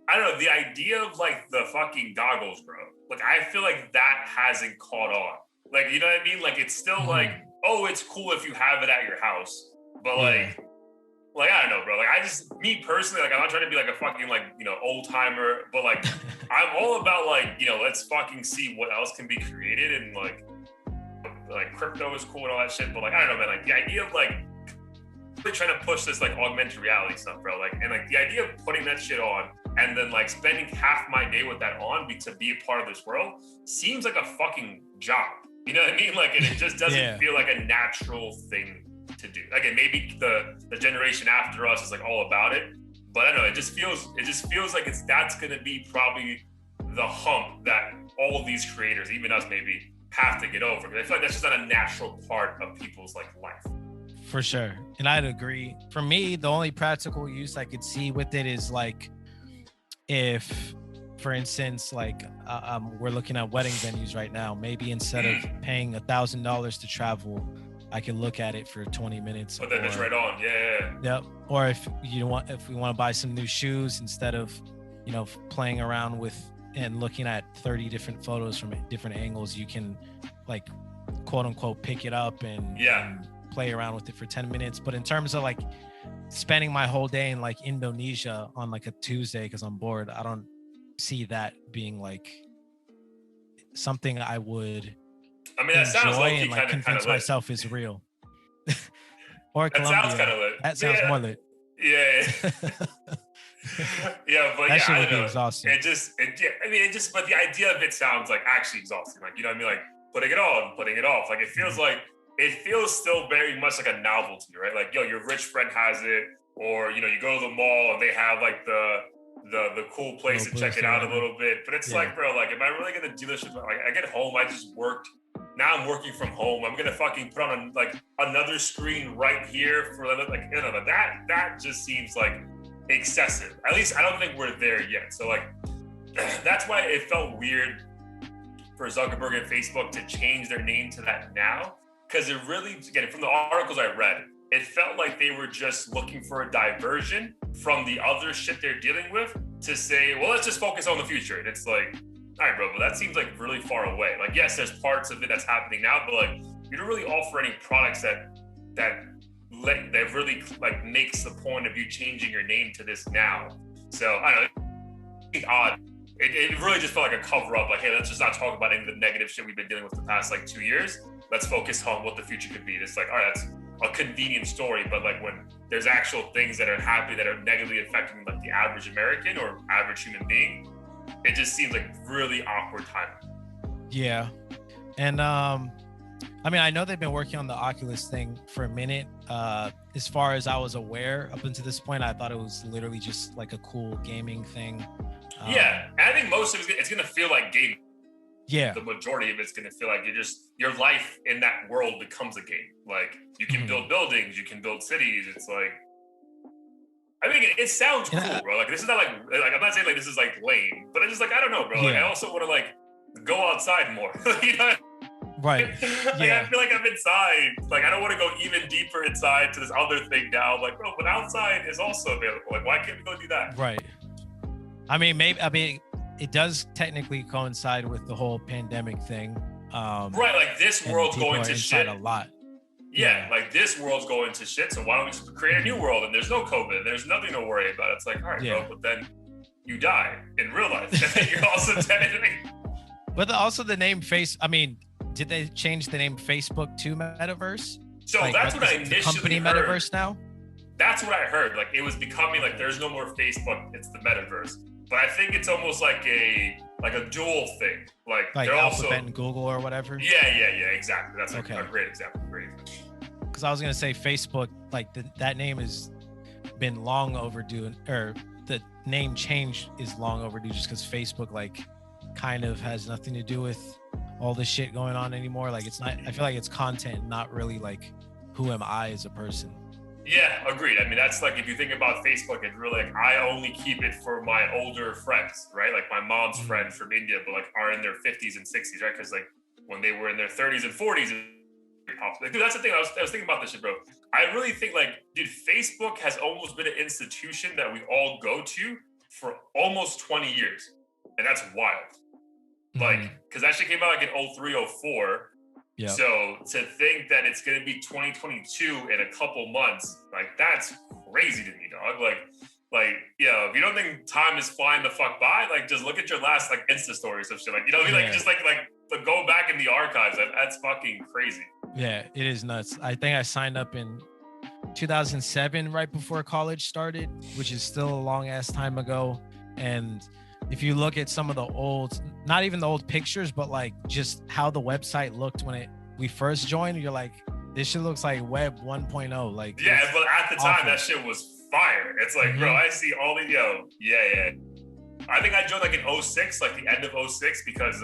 I don't know, the idea of like the fucking goggles, bro. Like I feel like that hasn't caught on. Like, you know what I mean? Like, it's still like, oh, it's cool if you have it at your house. But like, I don't know, bro. Like, me personally, like, I'm not trying to be like a fucking like, old timer, but like, I'm all about like, let's fucking see what else can be created. And like crypto is cool and all that shit. But like, I don't know, man, like the idea of like really trying to push this like augmented reality stuff, bro. Like, and like the idea of putting that shit on and then like spending half my day with that on to be a part of this world seems like a fucking job. You know what I mean? Like, and it just doesn't feel like a natural thing to do. Like, and maybe the generation after us is like all about it, but I don't know. It just feels like that's going to be probably the hump that all of these creators, even us, maybe have to get over. Because I feel like that's just not a natural part of people's like life. For sure, and I'd agree. For me, the only practical use I could see with it is like if, for instance, like we're looking at wedding venues right now. Maybe instead of paying $1,000 to travel, I can look at it for 20 minutes. Put that bitch right on, yeah. Yep. Or if we want to buy some new shoes, instead of playing around with and looking at 30 different photos from different angles, you can like quote unquote pick it up and play around with it for 10 minutes. But in terms of like spending my whole day in like Indonesia on like a Tuesday because I'm bored, I don't see that being like something I would that sounds enjoy low-key and like convince myself is real. Or that Colombia. Sounds kind of lit. That sounds more lit. Yeah. But that shit I would don't be know. exhausting. But the idea of it sounds like actually exhausting. Like, you know what I mean? Like putting it on, putting it off. Like it feels still very much like a novelty, right? Like, your rich friend has it, or, you go to the mall and they have like the the cool place to check it out a little bit. But it's like, bro, like, am I really gonna do this? Like, I get home, I just worked. Now I'm working from home. I'm gonna fucking put on like another screen right here for like, you know, that just seems like excessive. At least I don't think we're there yet. So like, that's why it felt weird for Zuckerberg and Facebook to change their name to that now. Because it really, again, from the articles I read, it felt like they were just looking for a diversion from the other shit they're dealing with to say, well, let's just focus on the future. And it's like, all right, bro, but that seems like really far away. Like, yes, there's parts of it that's happening now, but like, you don't really offer any products that really like makes the point of you changing your name to this now. So I don't know, it's odd. It really just felt like a cover up. Like, hey, let's just not talk about any of the negative shit we've been dealing with the past like 2 years. Let's focus on what the future could be. It's like, all right, that's a convenient story, but like when there's actual things that are happening that are negatively affecting like the average American or average human being, it just seems like really awkward timing. Yeah. And I mean, I know they've been working on the Oculus thing for a minute. As far as I was aware, up until this point, I thought it was literally just like a cool gaming thing. Yeah, and I think most of it's going to feel like gaming. Yeah. The majority of it's going to feel like your life in that world becomes a game. Like, you can build buildings, you can build cities. It's like, I think it sounds cool, bro. Like, this is not like I'm not saying like this is like lame, but it's just like, I don't know, bro. Like, I also want to like go outside more. You know? Right. Like, I feel like I'm inside. Like, I don't want to go even deeper inside to this other thing now. Like, bro, but outside is also available. Like, why can't we go do that? Right. I mean, it does technically coincide with the whole pandemic thing. Right, like this world's going to shit a lot. Yeah, like this world's going to shit. So why don't we just create a new world and there's no COVID, there's nothing to worry about. It's like, all right, bro, but then you die in real life. And then you're also technically. But also the name I mean, did they change the name Facebook to Metaverse? So like, that's what I initially company heard. Metaverse now? That's what I heard. Like, it was becoming like there's no more Facebook, it's the Metaverse. But I think it's almost like a dual thing. Like they're Alphabet also, and Google or whatever. Yeah, exactly. That's a great example. Because I was gonna say Facebook, like that name has been long overdue, or the name change is long overdue, just because Facebook like kind of has nothing to do with all this shit going on anymore. Like, it's not. I feel like it's content, not really like who am I as a person. Yeah, agreed. I mean, that's like, if you think about Facebook, it's really like, I only keep it for my older friends, right? Like my mom's friends from India, but like are in their 50s and 60s, right? Because like when they were in their 30s and 40s, like, dude, that's the thing. I was thinking about this shit, bro. I really think like, dude, Facebook has almost been an institution that we all go to for almost 20 years. And that's wild. Like, because that shit came out like in 03, 04. Yeah. So to think that it's going to be 2022 in a couple months, like, that's crazy to me, dog. Like, you know, if you don't think time is flying the fuck by, like, just look at your last like Insta stories of shit. Like, you know what I mean? Like, just like go back in the archives. That's fucking crazy. Yeah, it is nuts. I think I signed up in 2007, right before college started, which is still a long ass time ago. And if you look at some of the old, not even the old pictures, but like just how the website looked when we first joined, you're like, this shit looks like web 1.0. Like, yeah, but at the time that shit was fire. It's like, bro, I see all the yeah. I think I joined like in 06, like the end of 06, because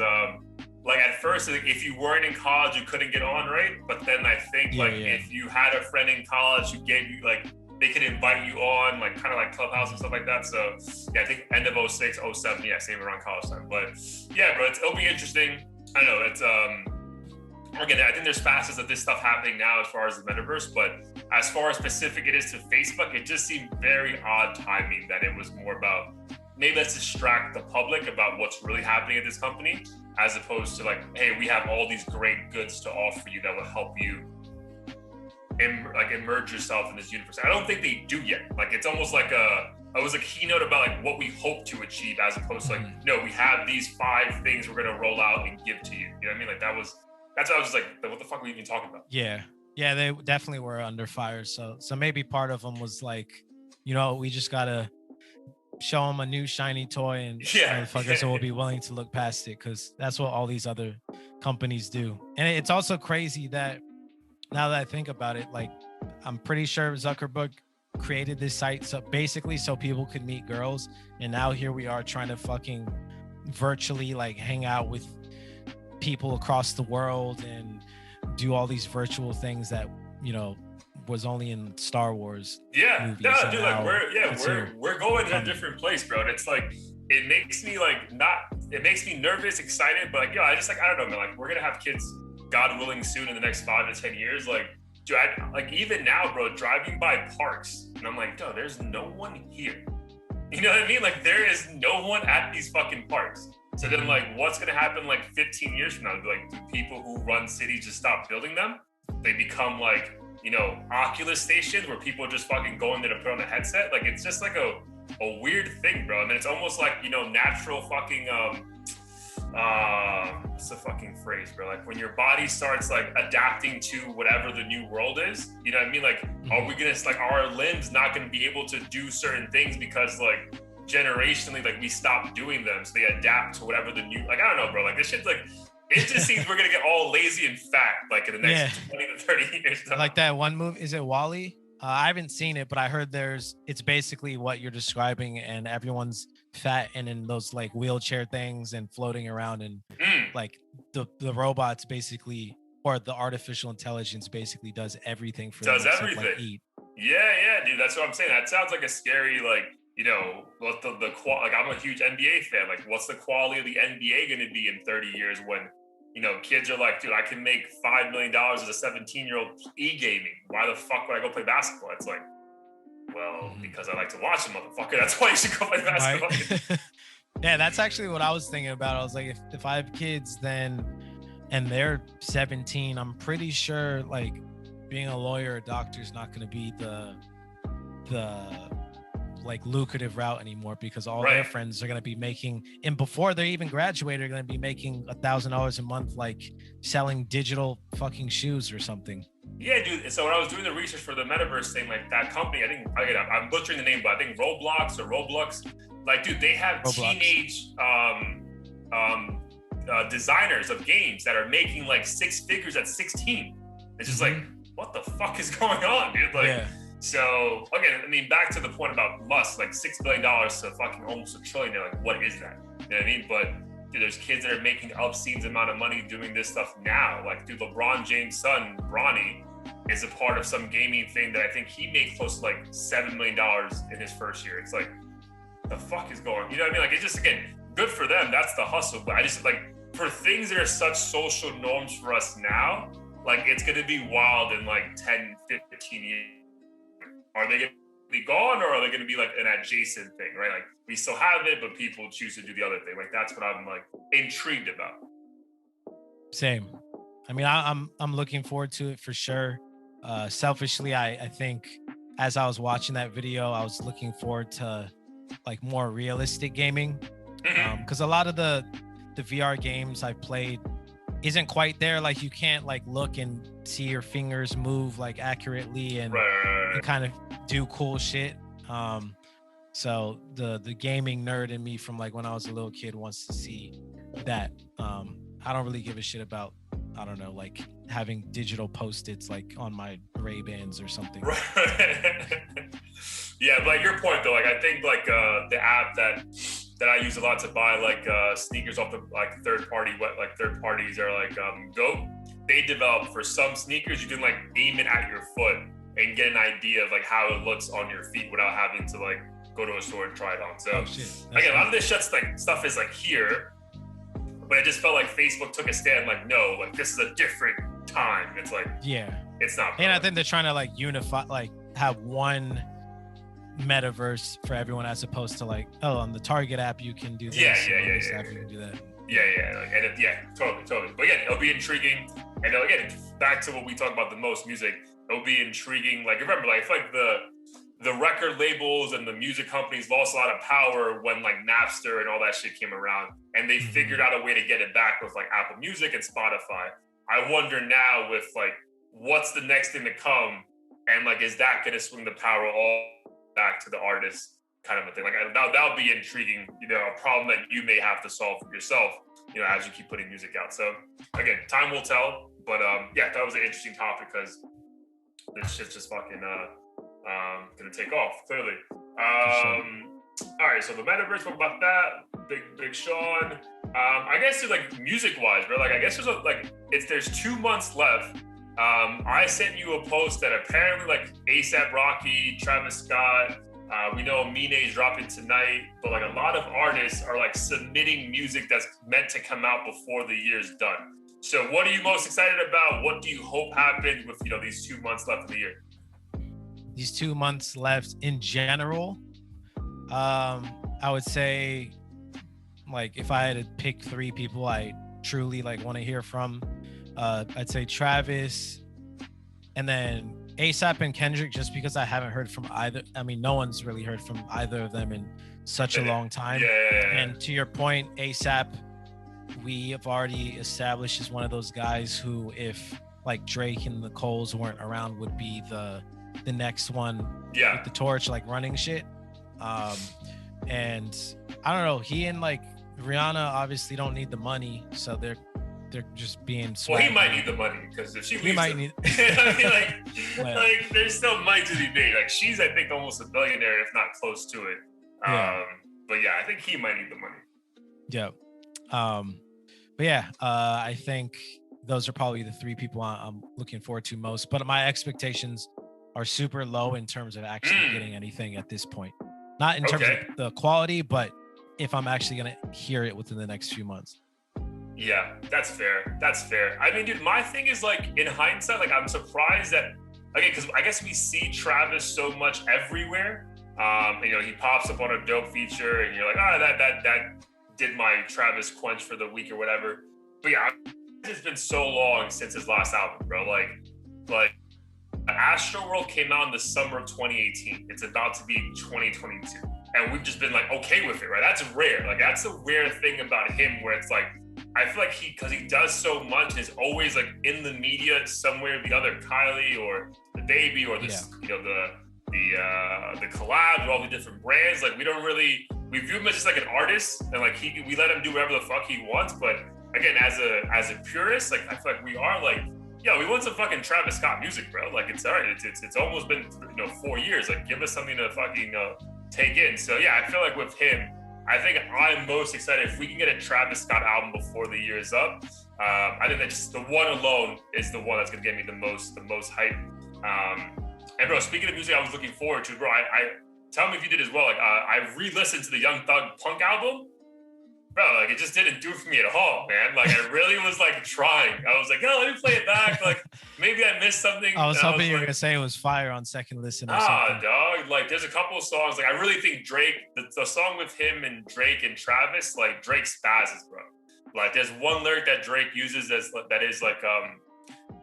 like at first, like, if you weren't in college, you couldn't get on, right? But then I think if you had a friend in college who gave you like, they could invite you on, like kind of like Clubhouse and stuff like that. So yeah, I think end of 06, 07, yeah, same around college time. But yeah, bro, it'll be interesting. I know it's again, I think there's facets of this stuff happening now as far as the metaverse, but as far as specific it is to Facebook, it just seemed very odd timing that it was more about, maybe let's distract the public about what's really happening at this company, as opposed to like, hey, we have all these great goods to offer you that will help you immerse yourself in this universe. I don't think they do yet. Like, it's almost like it was a keynote about like what we hope to achieve, as opposed to like, no, we have these 5 things we're gonna roll out and give to you. You know what I mean? Like, that's what I was just like, what the fuck were you even talking about? Yeah, they definitely were under fire. So maybe part of them was like, you know, we just gotta show them a new shiny toy, and motherfuckers will be willing to look past it, because that's what all these other companies do. And it's also crazy that now that I think about it, like, I'm pretty sure Zuckerberg created this site so basically so people could meet girls, and now here we are trying to fucking virtually like hang out with people across the world and do all these virtual things that, you know, was only in Star Wars movies. No, dude, like we're going to a different place, bro. And it's like it makes me nervous, excited, but like, yo, I don't know, man. Like, we're gonna have kids, God willing, soon in the next 5 to 10 years. Like, dude, like even now, bro, driving by parks, and I'm like, yo, there's no one here. You know what I mean? Like, there is no one at these fucking parks. So then, like, what's gonna happen like 15 years from now? Like, do people who run cities just stop building them? They become like, you know, Oculus stations where people just fucking go in there to put on a headset. Like, it's just like a weird thing, bro. And then it's almost like, you know, natural fucking what's the fucking phrase, bro? Like, when your body starts like adapting to whatever the new world is, you know what I mean? Like, are our limbs not gonna be able to do certain things because like generationally, like, we stopped doing them, so they adapt to whatever the new, like, I don't know, bro. Like, this shit's like, it just seems we're gonna get all lazy and fat like in the next 20 to 30 years. Like that one movie, is it Wall-E? I haven't seen it, but I heard it's basically what you're describing, and everyone's fat and in those like wheelchair things and floating around, and like the robots basically, or the artificial intelligence basically does everything for them. Does everything. Like, eat. Yeah, dude. That's what I'm saying. That sounds like a scary, like, you know, what like, I'm a huge NBA fan. Like, what's the quality of the NBA going to be in 30 years when, you know, kids are like, dude, I can make $5 million as a 17-year-old e-gaming. Why the fuck would I go play basketball? It's like, well, because I like to watch them, motherfucker. That's why you should go play basketball. Right? Yeah, that's actually what I was thinking about. I was like, if I have kids then, and they're 17, I'm pretty sure like being a lawyer or doctor is not going to be the like lucrative route anymore, because all their friends are going to be making, and before they even graduate, are going to be making $1,000 a month, like selling digital fucking shoes or something. Yeah, dude. So when I was doing the research for the Metaverse thing, like that company, I think, I'm butchering the name, but I think Roblox, like, dude, they have teenage designers of games that are making like 6 figures at 16. It's just like, what the fuck is going on, dude? Like, so again, I mean, back to the point about Musk, like $6 billion to fucking almost $1 trillion. Like, what is that? You know what I mean? But dude, there's kids that are making obscene amount of money doing this stuff now. Like, dude, LeBron James' son, Bronny, is a part of some gaming thing that I think he made close to like $7 million in his first year. It's like, the fuck is going on? You know what I mean? Like, it's just, again, good for them. That's the hustle. But I just, like, for things that are such social norms for us now, like, it's going to be wild in like 10, 15 years. Are they going to be gone, or are they going to be like an adjacent thing, right? Like, we still have it, but people choose to do the other thing. Like, that's what I'm like intrigued about. Same. I mean, I'm looking forward to it for sure. Selfishly, I think as I was watching that video, I was looking forward to like more realistic gaming, because a lot of the VR games I played isn't quite there. Like, you can't like look and see your fingers move like accurately and kind of do cool shit. So the gaming nerd in me from like when I was a little kid wants to see that. I don't really give a shit about, I don't know, like having digital Post-its like on my Ray-Bans or something. Yeah, but like your point though, like I think like the app that I use a lot to buy like sneakers off of like third parties are like Go. They developed for some sneakers, you can like aim it at your foot and get an idea of like how it looks on your feet without having to like go to a store and try it on. So again, a lot of this stuff is like here, but it just felt like Facebook took a stand like, no, like this is a different time. It's like, it's not. And I think they're trying to like unify, like have one metaverse for everyone, as opposed to like, oh, on the Target app you can do this. Yeah. You can do that. Totally. But again, it'll be intriguing. And again, back to what we talk about the most, music. It'll be intriguing. Like, remember, like, I feel like the record labels and the music companies lost a lot of power when like Napster and all that shit came around, and they figured out a way to get it back with like Apple Music and Spotify. I wonder now with like, what's the next thing to come, and like, is that going to swing the power all back to the artist, kind of a thing? Like, that'll be intriguing. You know, a problem that you may have to solve for yourself, you know, as you keep putting music out. So again, time will tell. But yeah, that was an interesting topic because this shit's just fucking gonna take off clearly. sure. All right, so the metaverse. What about that? Big Sean. I guess it's like music wise, bro. Like I guess there's 2 months left. I sent you a post that apparently like ASAP Rocky, Travis Scott. We know Mine is dropping tonight, but like a lot of artists are like submitting music that's meant to come out before the year's done. So what are you most excited about? What do you hope happens with these 2 months left of the year? These 2 months left in general, I would say, like, if I had to pick 3 people I truly like want to hear from, I'd say Travis, and then ASAP and Kendrick, just because I haven't heard from either. I mean, no one's really heard from either of them in such a long time. Yeah. And to your point, ASAP, we have already established is one of those guys who, if like Drake and the Coles weren't around, would be the next one with the torch, like running shit. And I don't know, he and like Rihanna obviously don't need the money, so they're just being swag. Well, he might need the money because if she leaves, he might need. I mean, like there's still money to be made. Like she's, I think, almost a billionaire, if not close to it. But yeah, I think he might need the money. Yeah. But yeah, I think those are probably the 3 people I'm looking forward to most. But my expectations are super low in terms of actually getting anything at this point. Not in terms of the quality, but if I'm actually gonna hear it within the next few months. Yeah, that's fair. I mean, dude, my thing is like in hindsight, like I'm surprised that because I guess we see Travis so much everywhere. He pops up on a dope feature, and you're like, that did my Travis quench for the week or whatever. But yeah, it's been so long since his last album, bro. Like Astroworld came out in the summer of 2018. It's about to be 2022, and we've just been like okay with it, right? That's rare. Like that's a rare thing about him, where it's like I feel like because he does so much, and is always like in the media somewhere, the other Kylie or the Baby or the collabs with all the different brands. Like we view him as just like an artist, and like we let him do whatever the fuck he wants. But again, as a purist, like I feel like we are like, we want some fucking Travis Scott music, bro. Like it's all right. It's almost been 4 years. Like give us something to fucking take in. So yeah, I feel like with him, I think I'm most excited if we can get a Travis Scott album before the year is up. I think that just the one alone is the one that's gonna get me the most hype. And bro, speaking of music, I was looking forward to, bro. I tell me if you did as well. Like I re-listened to the Young Thug Punk album, bro. Like it just didn't do it for me at all, man. Like I really was like trying. I was like, let me play it back. Like maybe I missed something. I was hoping you were gonna say it was fire on second listen or something. Dog. Like there's a couple of songs. Like I really think Drake, the song with him and Drake and Travis, like Drake spazzes, bro. Like there's one lyric that Drake uses that is like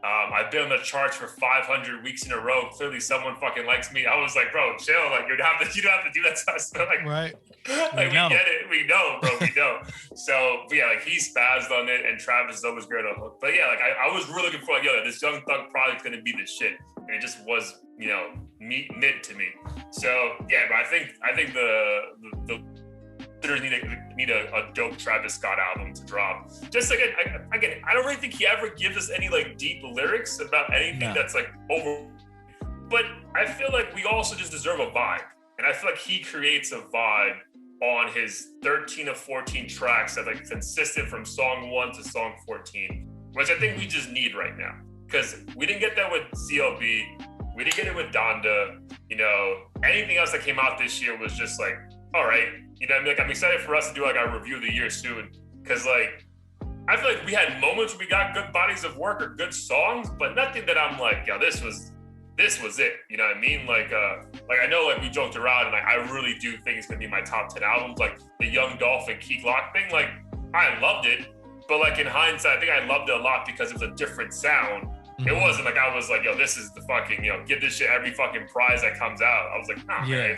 I've been on the charts for 500 weeks in a row. Clearly, someone fucking likes me. I was like, bro, chill. Like you don't have to do that to us. Like, right? Like we get it. We know, bro. We know. So, but yeah, like he spazzed on it, and Travis is always great on hook. But yeah, like I was really looking for like, this Young Thug project's gonna be the shit, and it just was, mid to me. So yeah, but I think the need a dope Travis Scott album to drop. Just again, I don't really think he ever gives us any like deep lyrics about anything that's like over. But I feel like we also just deserve a vibe, and I feel like he creates a vibe on his 13 of 14 tracks that like consistent from song 1 to song 14, which I think we just need right now, because we didn't get that with CLB, we didn't get it with Donda. Anything else that came out this year was just like, all right. Like I'm excited for us to do like our review of the year soon, because like I feel like we had moments where we got good bodies of work or good songs, but nothing that I'm like, this was it. You know what I mean? Like I know like we joked around, and like I really do think it's gonna be my top 10 albums. Like the Young Dolph and Key Glock thing, like I loved it, but like in hindsight, I think I loved it a lot because it was a different sound. Mm-hmm. It wasn't like I was like, this is the fucking give this shit every fucking prize that comes out. I was like, man,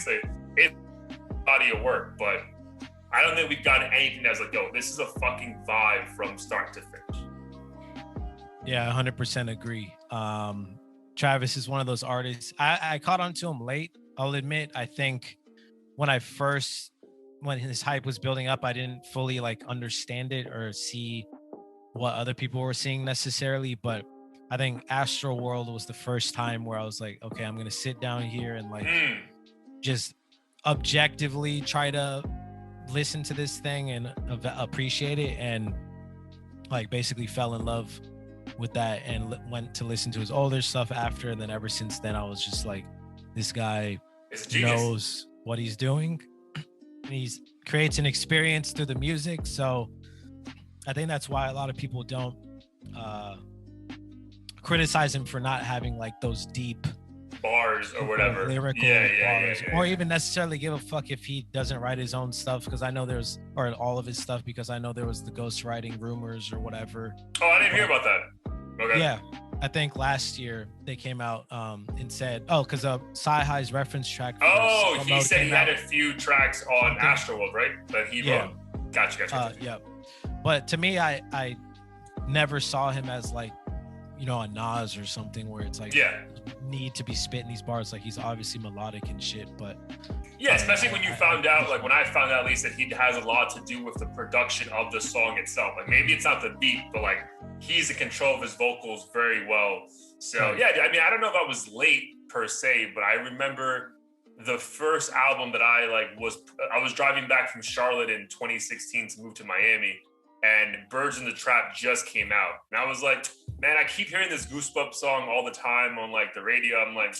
it's body of work, but I don't think we've gotten anything that's like, this is a fucking vibe from start to finish. Yeah, 100% agree. Travis is one of those artists. I caught on to him late, I'll admit. I think when his hype was building up, I didn't fully like understand it or see what other people were seeing necessarily. But I think Astro World was the first time where I was like, okay, I'm gonna sit down here and like just objectively try to listen to this thing and appreciate it, and like basically fell in love with that and went to listen to his older stuff after. And then ever since then, I was just like, this guy knows what he's doing. He creates an experience through the music. So I think that's why a lot of people don't criticize him for not having like those deep bars or whatever, lyrical bars, or even necessarily give a fuck if he doesn't write his own stuff, because I know there's, or all of his stuff, because I know there was the ghostwriting rumors or whatever. Oh, I didn't hear about that. Okay. Yeah, I think last year they came out and said, because Sci-Hi's reference track. He said he had a few tracks on Astroworld, right? That he wrote. Gotcha. Yeah, but to me, I never saw him as like, you know, a Nas or something where it's like need to be spitting these bars. Like, he's obviously melodic and shit, but especially when you found out, like when I found out at least, that he has a lot to do with the production of the song itself. Like maybe it's not the beat, but like he's in control of his vocals very well. So I mean, I don't know if I was late per se, but I remember the first album that I was driving back from Charlotte in 2016 to move to Miami, and Birds in the Trap just came out. And I was like, man, I keep hearing this Goosebumps song all the time on like the radio. I'm like,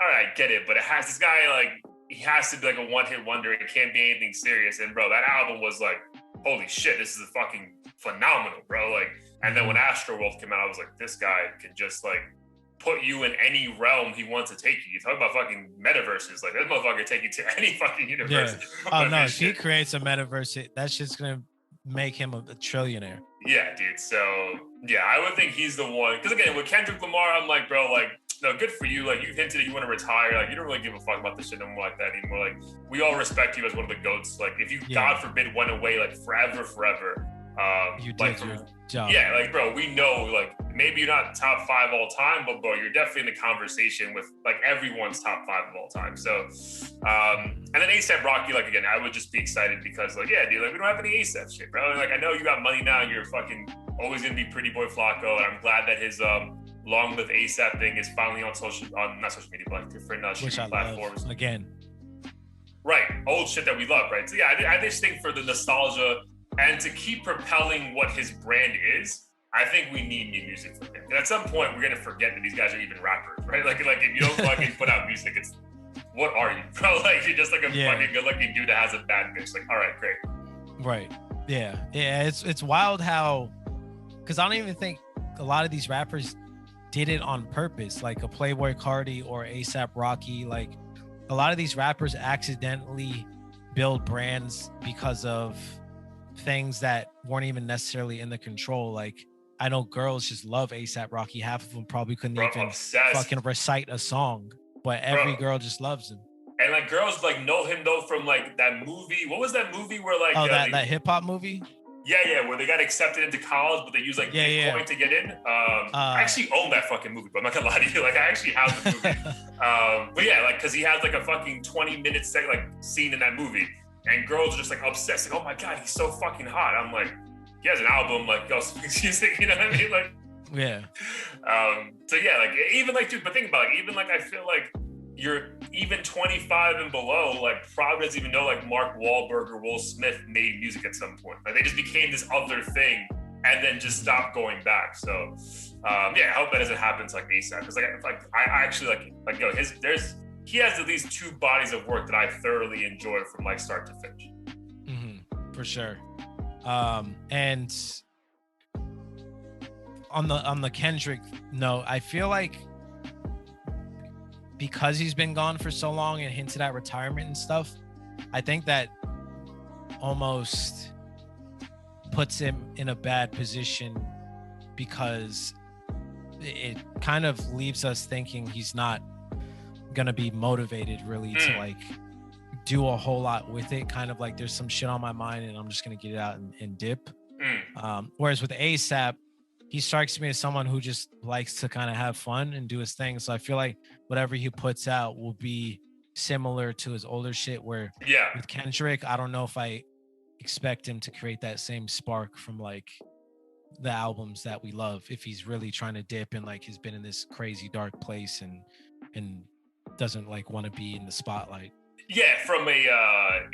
all right, I get it. But it has this guy, like, he has to be like a one-hit wonder. It can't be anything serious. And bro, that album was like, holy shit, this is fucking phenomenal, bro. Like, and then when Astroworld came out, I was like, this guy can just like put you in any realm he wants to take you. You talk about fucking metaverses. Like, this motherfucker take you to any fucking universe. Yeah. Oh no, if he creates a metaverse, that's just gonna make him a trillionaire. Yeah, dude. So yeah, I would think he's the one. Because again, with Kendrick Lamar, I'm like, bro, like, no, good for you. Like, you hinted that you want to retire. Like, you don't really give a fuck about this shit no more like that anymore. Like, we all respect you as one of the GOATs. Like, if you, God forbid, went away, like, forever. You like, did your job. Yeah, like, bro, we know, like, maybe you're not top 5 all time, but bro, you're definitely in the conversation with like everyone's top 5 of all time. So, and then A$AP Rocky, like, again, I would just be excited because, like, yeah, dude, like, we don't have any A$AP shit, bro. Like, I know you got money now, you're fucking always gonna be Pretty Boy Flacco, and I'm glad that his Long Live A$AP thing is finally on not social media, but like different streaming platforms. Again, right, old shit that we love, right? So yeah, I just think for the nostalgia and to keep propelling what his brand is, I think we need new music from him. And at some point, we're gonna forget that these guys are even rappers, right? Like if you don't fucking put out music, it's, what are you, bro? Like, you're just like a fucking good-looking dude that has a bad bitch. Like, all right, great. Right. Yeah. It's wild how, because I don't even think a lot of these rappers did it on purpose. Like a Playboi Carti or A$AP Rocky. Like, a lot of these rappers accidentally build brands because of things that weren't even necessarily in the control. Like, I know girls just love A$AP Rocky. Half of them probably couldn't even fucking recite a song, but every girl just loves him. And like, girls like know him though from like that movie. What was that movie where like that hip hop movie? Yeah, where they got accepted into college, but they use like Bitcoin to get in. I actually own that fucking movie, but I'm not gonna lie to you. Like, I actually have the movie. But yeah, like, because he has like a fucking 20-minute scene in that movie, and girls are just like obsessed. Like, oh my god, he's so fucking hot. I'm like, he has an album, like, yo, music, you know what I mean? Like, yeah. So yeah, like, even like, dude, but think about it, even like, I feel like you're even 25 and below, like, probably doesn't even know like Mark Wahlberg or Will Smith made music at some point. Like, they just became this other thing and then just stopped going back. So yeah, I hope that doesn't happen to like A$AP, because like I actually like yo, he has at least 2 bodies of work that I thoroughly enjoy from like start to finish. For sure. And on the Kendrick note, I feel like because he's been gone for so long and hinted at retirement and stuff, I think that almost puts him in a bad position, because it kind of leaves us thinking he's not gonna be motivated really to like do a whole lot with it. Kind of like, there's some shit on my mind and I'm just gonna get it out and dip. Whereas with A$AP, he strikes me as someone who just likes to kind of have fun and do his thing. So I feel like whatever he puts out will be similar to his older shit, where with Kendrick, I don't know if I expect him to create that same spark from like the albums that we love if he's really trying to dip and like has been in this crazy dark place and doesn't like want to be in the spotlight. Yeah, from a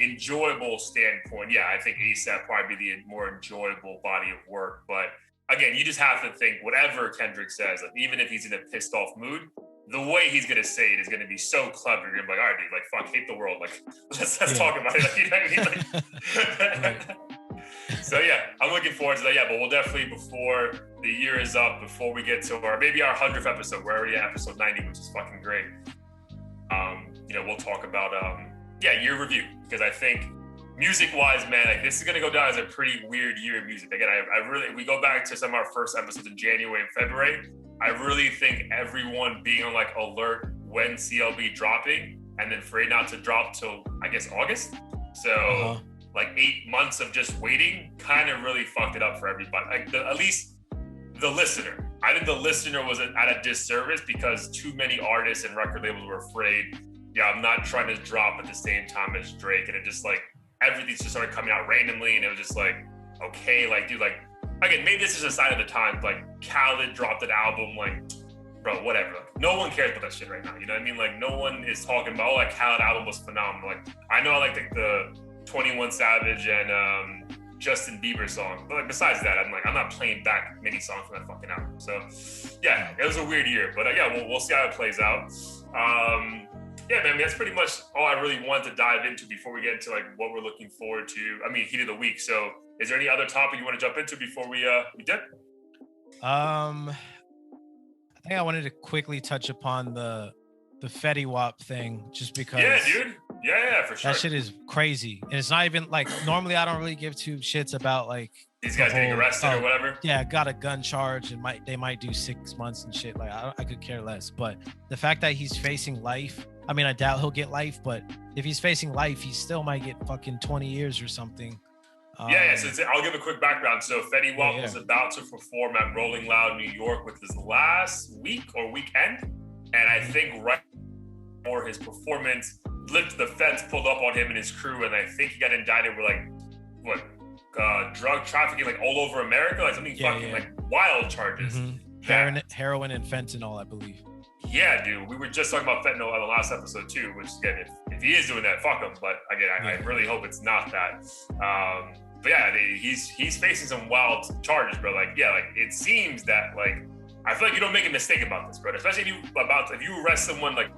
enjoyable standpoint, yeah, I think ASAP probably be the more enjoyable body of work. But again, you just have to think whatever Kendrick says, like even if he's in a pissed off mood, the way he's gonna say it is gonna be so clever. You're gonna be like, all right, dude, like fuck, hate the world. Like let's talk about it. Like, you know what I mean? Like, so yeah, I'm looking forward to that. Yeah, but we'll definitely, before the year is up, before we get to our 100th episode, we're already at episode 90, which is fucking great. We'll talk about year review, because I think music wise, man, like this is gonna go down as a pretty weird year in music. Again, I really, we go back to some of our first episodes in January and February. I really think everyone being on like alert when CLB dropping, and then for it not to drop till I guess August. So like 8 months of just waiting kind of really fucked it up for everybody. Like at least the listener. I think the listener was at a disservice because too many artists and record labels were afraid, I'm not trying to drop at the same time as Drake. And it just like, everything just started coming out randomly. And it was just like, okay, like, dude, like, again, maybe this is a sign of the time. Like Khaled dropped an album, like, bro, whatever. Like, no one cares about that shit right now. You know what I mean? Like no one is talking about, like Khaled album was phenomenal. Like I know I like the 21 Savage and Justin Bieber song, but like besides that, I'm not playing back many songs from that fucking album. So yeah, it was a weird year, but we'll see how it plays out. Yeah, man, that's pretty much all I really wanted to dive into before we get into like what we're looking forward to. I mean, heat of the week. So is there any other topic you want to jump into before we dip? I think I wanted to quickly touch upon the Fetty Wap thing, just because. Yeah, dude. Yeah, for sure. That shit is crazy. And it's not even like, normally I don't really give two shits about like these guys getting arrested or whatever. Yeah, got a gun charge and they might do 6 months and shit. Like I could care less. But the fact that he's facing life, I mean, I doubt he'll get life, but if he's facing life, he still might get fucking 20 years or something. So I'll give a quick background. So Fetty Wap was about to perform at Rolling Loud, New York with his last week or weekend. And I think right before his performance, the feds pulled up on him and his crew, and I think he got indicted with drug trafficking like all over America, like something like wild charges. Heroin and fentanyl, I believe. Yeah, dude. We were just talking about fentanyl on the last episode too, which again, if he is doing that, fuck him. But again, I really hope it's not that. But yeah, he's facing some wild charges, bro. Like it seems that like I feel like you don't make a mistake about this, bro. Especially if you arrest someone like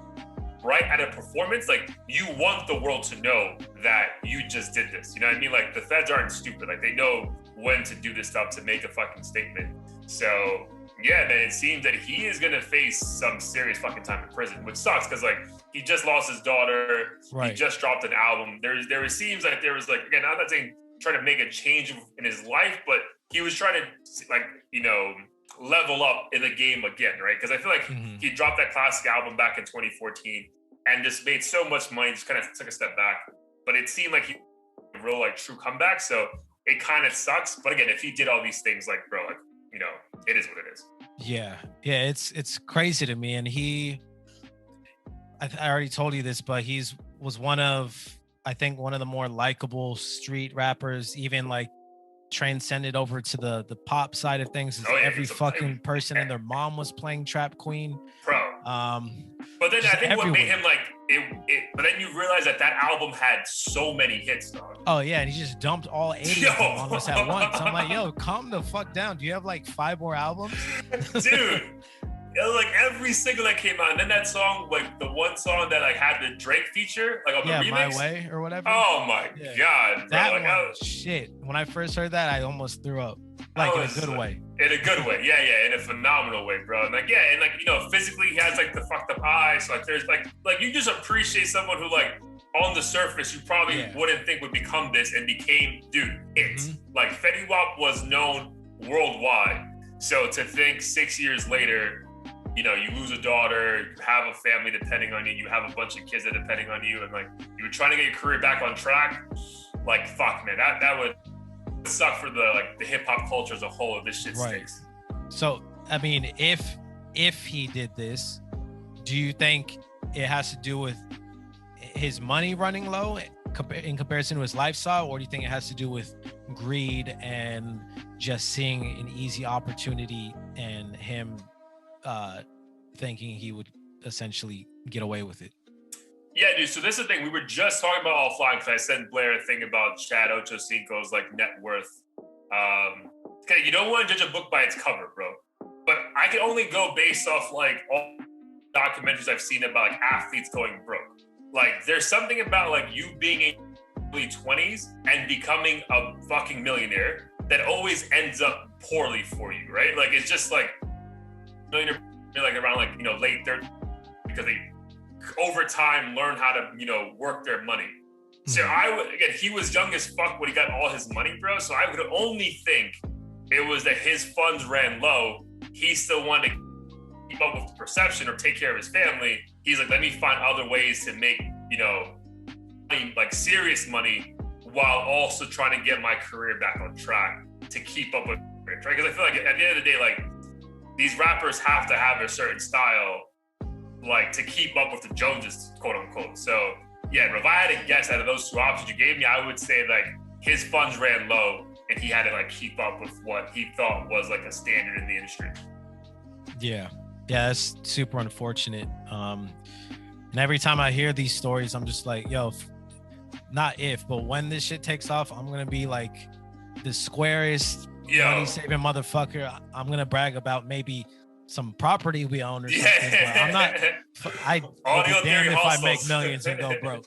right at a performance, like you want the world to know that you just did this. You know what I mean? Like the feds aren't stupid. Like they know when to do this stuff to make a fucking statement. So yeah, man, it seems that he is gonna face some serious fucking time in prison, which sucks because like he just lost his daughter. Right. He just dropped an album. There seems like there was like, again, I'm not saying trying to make a change in his life, but he was trying to like, level up in the game again, right? Because I feel like he dropped that classic album back in 2014 and just made so much money, just kind of took a step back. But it seemed like he a real like true comeback. So it kind of sucks. But again, if he did all these things, like bro, like it is what it is. Yeah, it's crazy to me. And I already told you this, but was one of the more likable street rappers, even like transcended over to the pop side of things. Every fucking person and their mom was playing Trap Queen, bro. But then I think what made him like it, but then you realize that album had so many hits, dog. Oh yeah, and he just dumped all 80 of them almost at once. I'm like, yo, calm the fuck down. Do you have like 5 more albums? Dude. It was like every single that came out, and then that song, like the one song that like had the Drake feature, like on the remix, My Way or whatever. Oh my god, bro. That like, one, shit. When I first heard that, I almost threw up, like in a good way. In a good way, yeah, in a phenomenal way, bro. And like, and like physically, he has like the fucked up eyes. So, like, there's like you just appreciate someone who like on the surface you probably wouldn't think would become this and became, dude, it. Like Fetty Wap was known worldwide. So to think 6 years later, you lose a daughter, you have a family depending on you, you have a bunch of kids that are depending on you, and like you were trying to get your career back on track, like fuck, man, that would suck for the hip hop culture as a whole if this shit stinks. So I mean, if he did this, do you think it has to do with his money running low in comparison to his lifestyle, or do you think it has to do with greed and just seeing an easy opportunity and him thinking he would essentially get away with it. Yeah, dude. So this is the thing. We were just talking about offline because I sent Blair a thing about Chad Ochocinco's like net worth. Okay, you don't want to judge a book by its cover, bro. But I can only go based off like all documentaries I've seen about like athletes going broke. Like there's something about like you being in early 20s and becoming a fucking millionaire that always ends up poorly for you, right? Like it's just like millionaire like around like, you know, late 30s because they over time learn how to, you know, work their money. So I would, again, he was young as fuck when he got all his money, bro. So I would only think it was that his funds ran low. He still wanted to keep up with the perception or take care of his family. He's like, let me find other ways to make, you know, money, like serious money while also trying to get my career back on track to keep up with it, right? Because I feel like at the end of the day, like these rappers have to have a certain style, like to keep up with the Joneses, quote unquote. So yeah, if I had to guess out of those two options you gave me, I would say like his funds ran low and he had to like keep up with what he thought was like a standard in the industry. Yeah, that's super unfortunate. And every time I hear these stories, I'm just like, yo, but when this shit takes off, I'm gonna be like the squarest money saving motherfucker. I'm gonna brag about maybe some property we own or something. But I'm not. I would be damn if I make millions and go broke.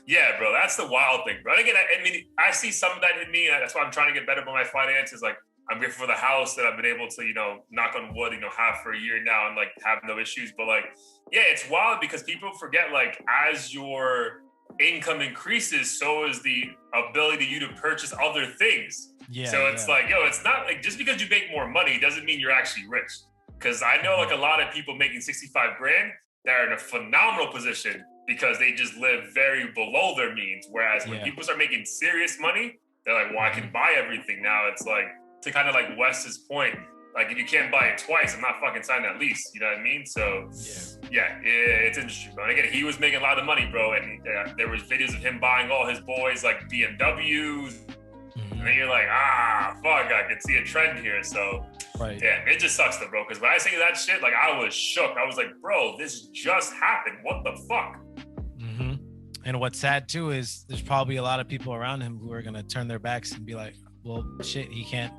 Yeah, bro, that's the wild thing, bro. And again, I mean, I see some of that in me. That's why I'm trying to get better with my finances. Like, I'm grateful for the house that I've been able to, you know, knock on wood, you know, have for a year now and like have no issues. But like, yeah, it's wild because people forget like as your income increases, so is the ability to you to purchase other things. Yeah. So it's like, yo, it's not like just because you make more money doesn't mean you're actually rich. Because I know like a lot of people making 65 grand that are in a phenomenal position because they just live very below their means. Whereas when people start making serious money, they're like, well, I can buy everything now. It's like, to kind of like Wes's point, like if you can't buy it twice, I'm not fucking signing that lease. You know what I mean? So it's interesting, bro. And again, he was making a lot of money, bro. And there was videos of him buying all his boys like BMWs. And then you're like, fuck, I can see a trend here. So yeah, it just sucks though, bro. Because when I say that shit, like I was shook. I was like, bro, this just happened. What the fuck? And what's sad too is there's probably a lot of people around him who are gonna turn their backs and be like, well, shit, he can't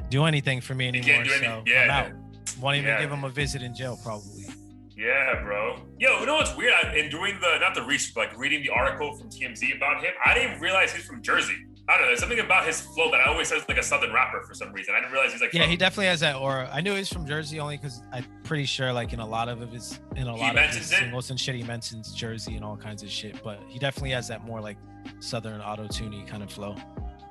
do anything for me anymore. So I'm out. Won't even give him a visit in jail, probably. Yeah, bro. Yo, you know what's weird? In doing not the research, but like reading the article from TMZ about him, I didn't realize he's from Jersey. I don't know. There's something about his flow that I always says like a Southern rapper for some reason. I didn't realize he's like. Yeah, he definitely has that aura. I knew he's from Jersey only because I'm pretty sure like in a lot of his singles and shit, he mentions Jersey and all kinds of shit. But he definitely has that more like Southern auto-tuney kind of flow.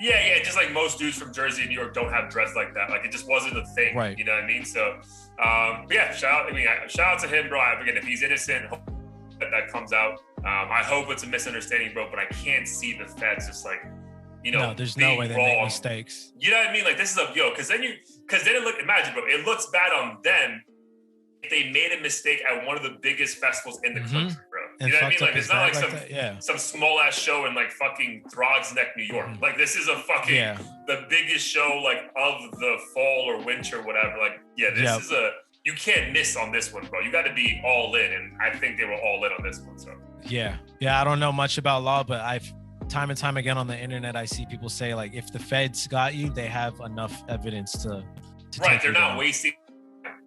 Yeah, just like most dudes from Jersey and New York don't have dreads like that. Like it just wasn't a thing, right? You know what I mean? So, but yeah, shout out to him, bro. Again, if he's innocent, hope that comes out. I hope it's a misunderstanding, bro. But I can't see the feds just like, you know, no, there's no way they make mistakes. You know what I mean? Like this is because then imagine, bro, it looks bad on them if they made a mistake at one of the biggest festivals in the country, bro. You know what I mean? Like it's not like some small ass show in like fucking Throgs Neck, New York. Like this is a fucking the biggest show like of the fall or winter, whatever. Like this is you can't miss on this one, bro. You got to be all in, and I think they were all in on this one. So yeah, I don't know much about law, but I've time and time again on the internet I see people say like if the feds got you, they have enough evidence to right. They're not wasting.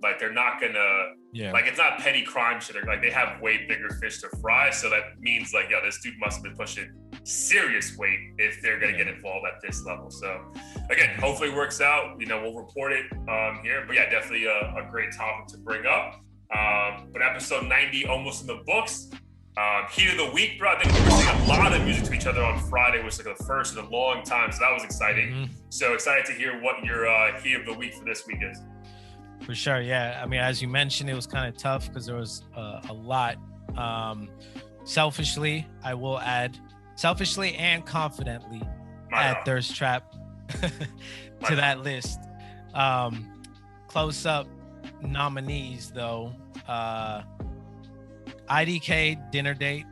Like they're not gonna, like it's not petty crime shit. Like they have way bigger fish to fry. So that means like, this dude must have been pushing serious weight if they're gonna get involved at this level. So again, hopefully it works out. You know, we'll report it here. But yeah, definitely a great topic to bring up. But episode 90 almost in the books. Heat of the week, bro. I think we were singing a lot of music to each other on Friday, which was like the first in a long time. So that was exciting. So excited to hear what your heat of the week for this week is. For sure, yeah. I mean, as you mentioned, it was kind of tough because there was a lot. Selfishly, I will add, selfishly and confidently, add Thirst Trap to that list. Close up nominees, though. IDK Dinner Date.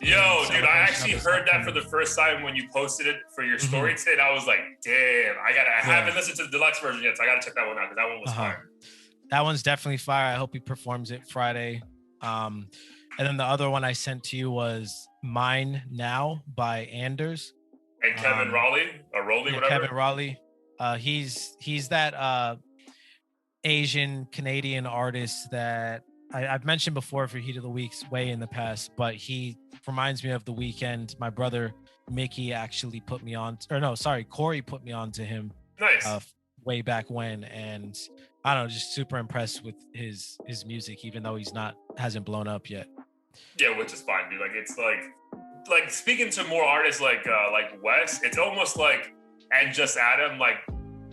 Yo, dude, I actually heard that for the first time when you posted it for your story today. And I was like, damn, I haven't listened to the deluxe version yet, so I gotta check that one out because that one was fire. That one's definitely fire. I hope he performs it Friday. And then the other one I sent to you was Mine Now by Anders. And Kevin Raleigh, or Rowley, whatever. Kevin Raleigh. He's that Asian Canadian artist that I've mentioned before for Heat of the Week's way in the past, but he reminds me of The Weeknd. My brother Mickey actually put me on, Corey put me on to him. Nice. Way back when, and I don't know, just super impressed with his music, even though hasn't blown up yet. Yeah, which is fine, dude. Like it's like speaking to more artists like Wes, it's almost like and just Adam, like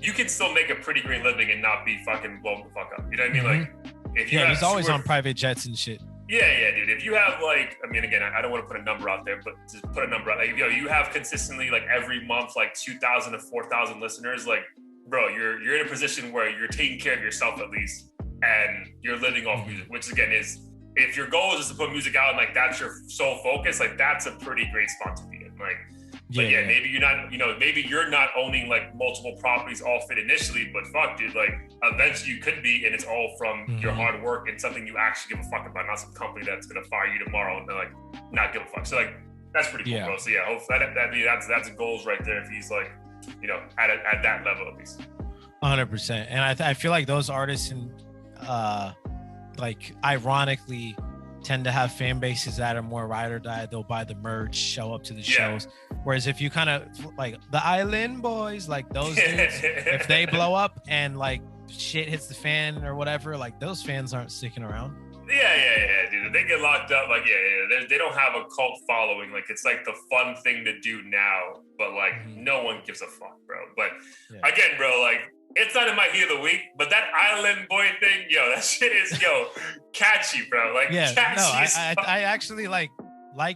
you can still make a pretty great living and not be fucking blown the fuck up. You know what I mean? Like if you he's always on private jets and shit. Yeah, dude. If you have like, I mean, again, I don't want to put a number out there, but just put a number out. Like, you have consistently like every month like 2,000 to 4,000 listeners. Like, bro, you're in a position where you're taking care of yourself at least, and you're living off music. Which again is, if your goal is to put music out and like that's your sole focus, like that's a pretty great spot to be in. Like, but maybe you're not, maybe you're not owning like multiple properties all fit initially, but fuck, dude, like eventually you could be, and it's all from your hard work and something you actually give a fuck about, not some company that's gonna fire you tomorrow and they're like not give a fuck. So like that's pretty cool, bro. So yeah, hopefully that's goals right there if he's like, at that level at least. 100%, and I feel like those artists and like ironically tend to have fan bases that are more ride or die. They'll buy the merch, show up to the shows. Whereas if you kind of like the Island Boys, like those dudes, if they blow up and like shit hits the fan or whatever, like those fans aren't sticking around. Yeah, dude. If they get locked up, like, they don't have a cult following. Like, it's like the fun thing to do now, but like, no one gives a fuck, bro. But again, bro, like, it's not in my Heat of the Week, but that Island Boy thing, that shit is, catchy, bro. Like, catchy. I actually like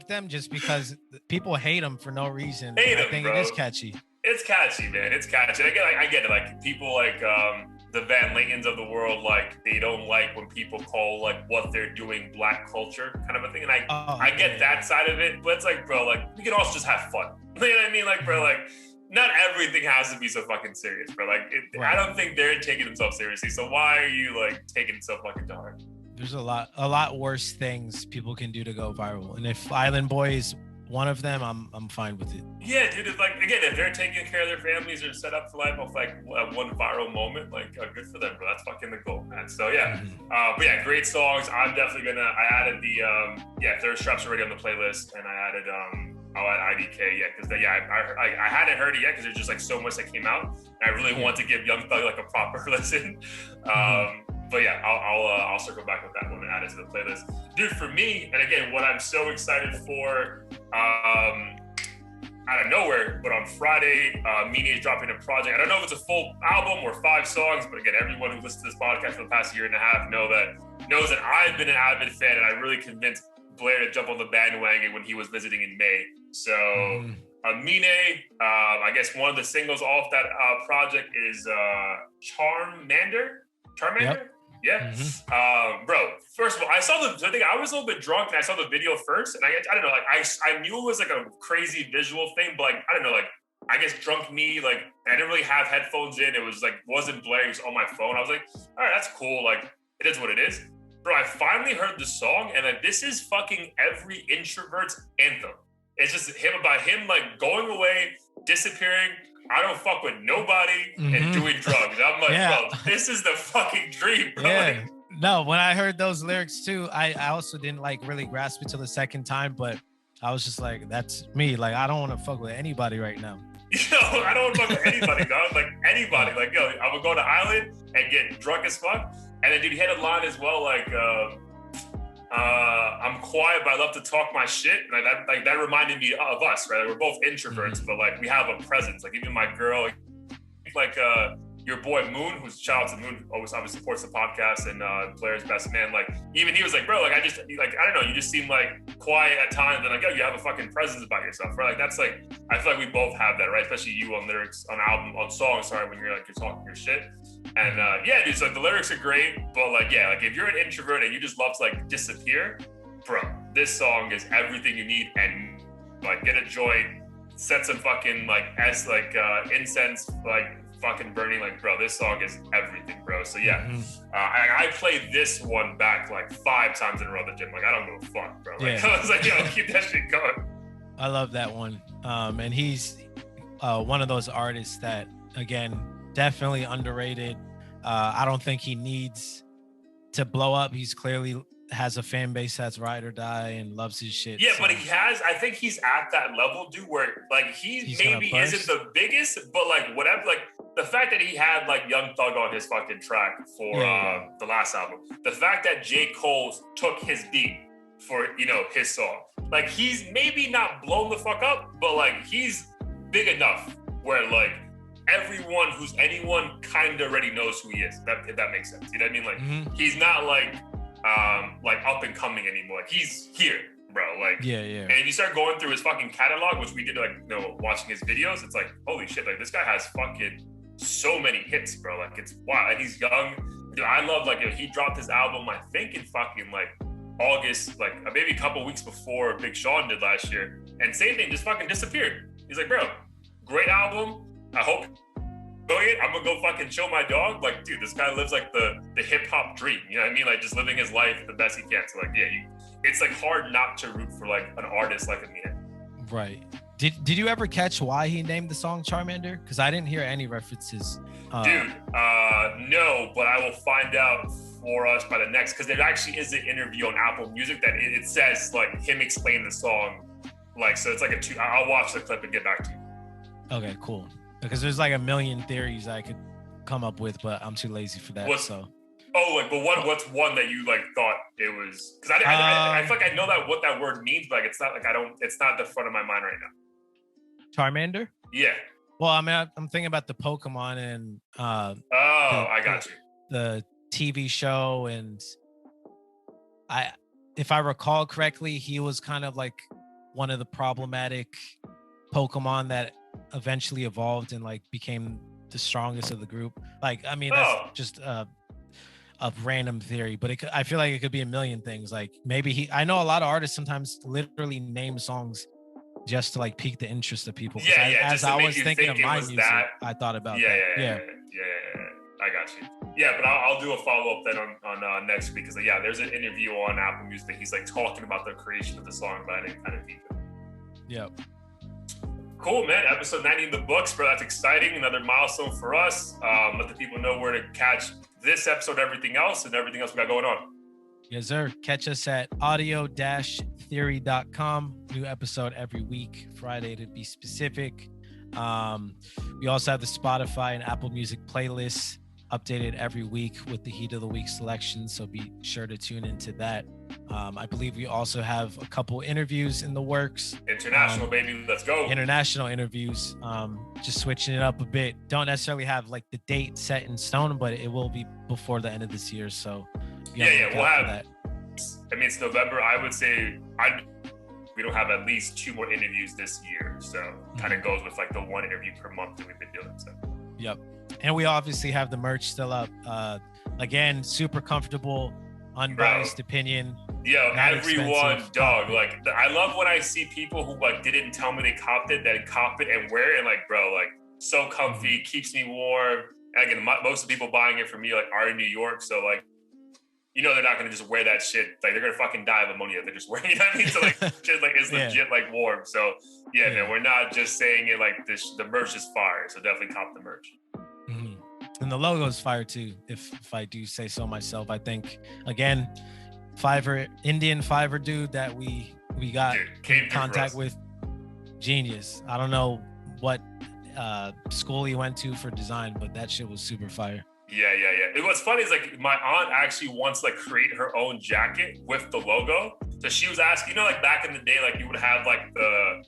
them just because people hate them for no reason. I think bro. It is catchy. It's catchy, man. It's catchy. I get it. Like, people like the Van Latens of the world, like, they don't like when people call like what they're doing Black culture kind of a thing. And I get that side of it, but it's like, bro, like, we can also just have fun. You know what I mean? Like, bro, like, not everything has to be so fucking serious, bro. Like, I don't think they're taking themselves seriously. So why are you like taking it so fucking to heart? There's a lot worse things people can do to go viral, and if Island Boy is one of them, I'm fine with it. Yeah, dude. It's like, again, if they're taking care of their families or set up for life off like one viral moment, like good for them, bro. That's fucking the goal, man. So but yeah, great songs. I'm definitely I added the Thirst Trap's already on the playlist, and I added I'll add IDK, because I hadn't heard it yet because there's just like so much that came out, and I really want to give Young Thug like a proper listen. But yeah, I'll circle back with that one and add it to the playlist, dude. For me, and again, what I'm so excited for, out of nowhere, but on Friday, Mine is dropping a project. I don't know if it's a full album or 5 songs, but again, everyone who listens to this podcast for the past year and a half knows that I've been an avid fan, and I really convinced Blair to jump on the bandwagon when he was visiting in May. So Mine, I guess one of the singles off that project is Charmander. Yep. Yeah. Bro, first of all, I think I was a little bit drunk and I saw the video first, and I don't know, like I knew it was like a crazy visual thing, but like, I don't know, like I guess drunk me, like I didn't really have headphones in. It was like, wasn't blaring, it was on my phone. I was like, all right, that's cool. Like, it is what it is. Bro, I finally heard the song, and like, this is fucking every introvert's anthem. It's just about him like going away, disappearing. I don't fuck with nobody and doing drugs. I'm like, bro, this is the fucking dream, bro. Yeah. Like, no, when I heard those lyrics too, I also didn't like really grasp it till the second time, but I was just like, that's me. Like, I don't want to fuck with anybody right now. I don't want to fuck with anybody, dog. Like, anybody. Like, I would go to Island and get drunk as fuck. And then, dude, he had a line as well, like, I'm quiet, but I love to talk my shit. Like that reminded me of us, right? Like, we're both introverts, but like we have a presence. Like even my girl, like your boy Moon, who's shout out to Moon, always obviously supports the podcast and Blair's best man. Like even he was like, bro, like I don't know, you just seem like quiet at times, and like, you have a fucking presence about yourself, right? Like that's like, I feel like we both have that, right? Especially you on lyrics, on album, on songs. Sorry, when you're talking your shit. And dude, so like the lyrics are great, but like, like if you're an introvert and you just love to like disappear, bro, this song is everything you need, and like get a joint, set some fucking like incense, like fucking burning, like bro, this song is everything, bro. So yeah, I played this one back like 5 times in a row at the gym. Like I don't give a fuck, bro. Like I was like, yo, keep that shit going. I love that one. And he's one of those artists that, again, definitely underrated. I don't think he needs to blow up. He's clearly has a fan base that's ride or die and loves his shit. Yeah, so. But I think he's at that level, dude, where like he's maybe isn't the biggest, but like whatever, like the fact that he had like Young Thug on his fucking track for the last album, the fact that J. Cole took his beat for, you know, his song, like he's maybe not blown the fuck up, but like he's big enough where like anyone kind of already knows who he is, if that makes sense. You know what I mean? Like he's not like up and coming anymore. Like, he's here, bro. Like yeah. And if you start going through his fucking catalog, which we did, like, you know, watching his videos, it's like, holy shit, like this guy has fucking so many hits, bro. Like it's wild. Like, he's young. Dude, I love, like, he dropped his album, I think in fucking like August, like maybe a couple weeks before Big Sean did last year. And same thing, just fucking disappeared. He's like, bro, great album. I hope I'm gonna go fucking chill my dog. Like, dude, this guy lives like the hip hop dream. You know what I mean? Like, just living his life the best he can. So, like, yeah, it's like hard not to root for like an artist like Amina. Right. Did you ever catch why he named the song Charmander? Because I didn't hear any references. Dude, no, but I will find out for us by the next, because there actually is an interview on Apple Music that it says like him explaining the song. Like, so it's like I'll watch the clip and get back to you. Okay, cool. Because there's like a million theories I could come up with, but I'm too lazy for that. What's one that you like thought it was? Because I feel like I know that what that word means, but like it's not like it's not the front of my mind right now. Charmander? Yeah. Well, I mean, I'm thinking about the Pokemon and I got you. The TV show, and if I recall correctly, he was kind of like one of the problematic Pokemon that eventually evolved and like became the strongest of the group. Like, I mean, that's just a random theory, but I feel like it could be a million things. Like maybe I know a lot of artists sometimes literally name songs just to like pique the interest of people. As I was thinking of my music, I thought about that. Yeah. I got you. Yeah, but I'll do a follow-up then on next week, because there's an interview on Apple Music that he's like talking about the creation of the song, but I didn't kind of deep it. Yeah. Cool, man. Episode 90 in the books, bro. That's exciting. Another milestone for us. Let the people know where to catch this episode, everything else we got going on. Yes, sir. Catch us at audio-theory.com. New episode every week, Friday to be specific. We also have the Spotify and Apple Music playlists updated every week with the Heat of the Week selection, so be sure to tune into that. I believe we also have a couple interviews in the works. International, baby, let's go. International interviews, just switching it up a bit. Don't necessarily have like the date set in stone, but it will be before the end of this year, so we'll have that. I mean, it's November. I would say we don't have at least 2 more interviews this year, so kind of goes with like the 1 interview per month that we've been doing. So yep. And we obviously have the merch still up. Again, super comfortable, unbiased opinion. Yo, everyone, dog. Like, I love when I see people who like didn't tell me they copped it, that cop it and wear it, and like, bro, like so comfy, keeps me warm. And again, most of the people buying it for me like are in New York, so like, you know, they're not gonna just wear that shit. Like, they're gonna fucking die of ammonia. They're just wearing it. You know what I mean? So like, shit like it's legit like warm. So man, we're not just saying it like this. The merch is fire. So definitely cop the merch. And the logo is fire too, if I do say so myself. I think, again, Indian Fiverr dude that we got in contact with, genius. I don't know what school he went to for design, but that shit was super fire. Yeah. What's funny is like my aunt actually wants to like create her own jacket with the logo. So she was asking, you know, like back in the day, like you would have like the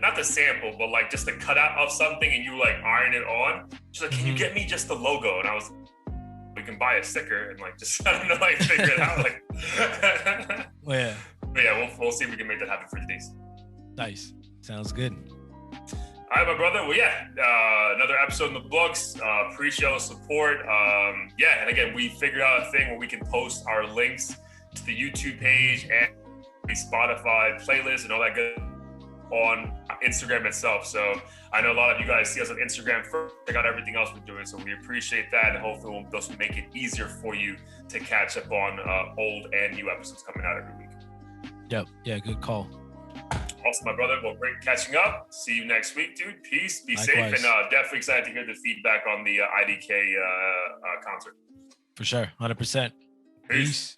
not the sample, but like just the cutout of something, and you like iron it on. She's like, can you get me just the logo? And I was, we can buy a sticker and like just, I don't know, like figure it out. Like, well, but yeah, we'll see if we can make that happen for these. Nice. Sounds good. All right, my brother. Well, another episode in the books. Appreciate all the support. And again, we figured out a thing where we can post our links the YouTube page and the Spotify playlist and all that good on Instagram itself. So I know a lot of you guys see us on Instagram first, check out everything else we're doing. So we appreciate that, and hopefully those will make it easier for you to catch up on old and new episodes coming out every week. Yep. Yeah, good call. Awesome, my brother. Well, great catching up. See you next week, dude. Peace. Be Likewise. safe, and definitely excited to hear the feedback on the IDK concert. For sure. 100%. Peace.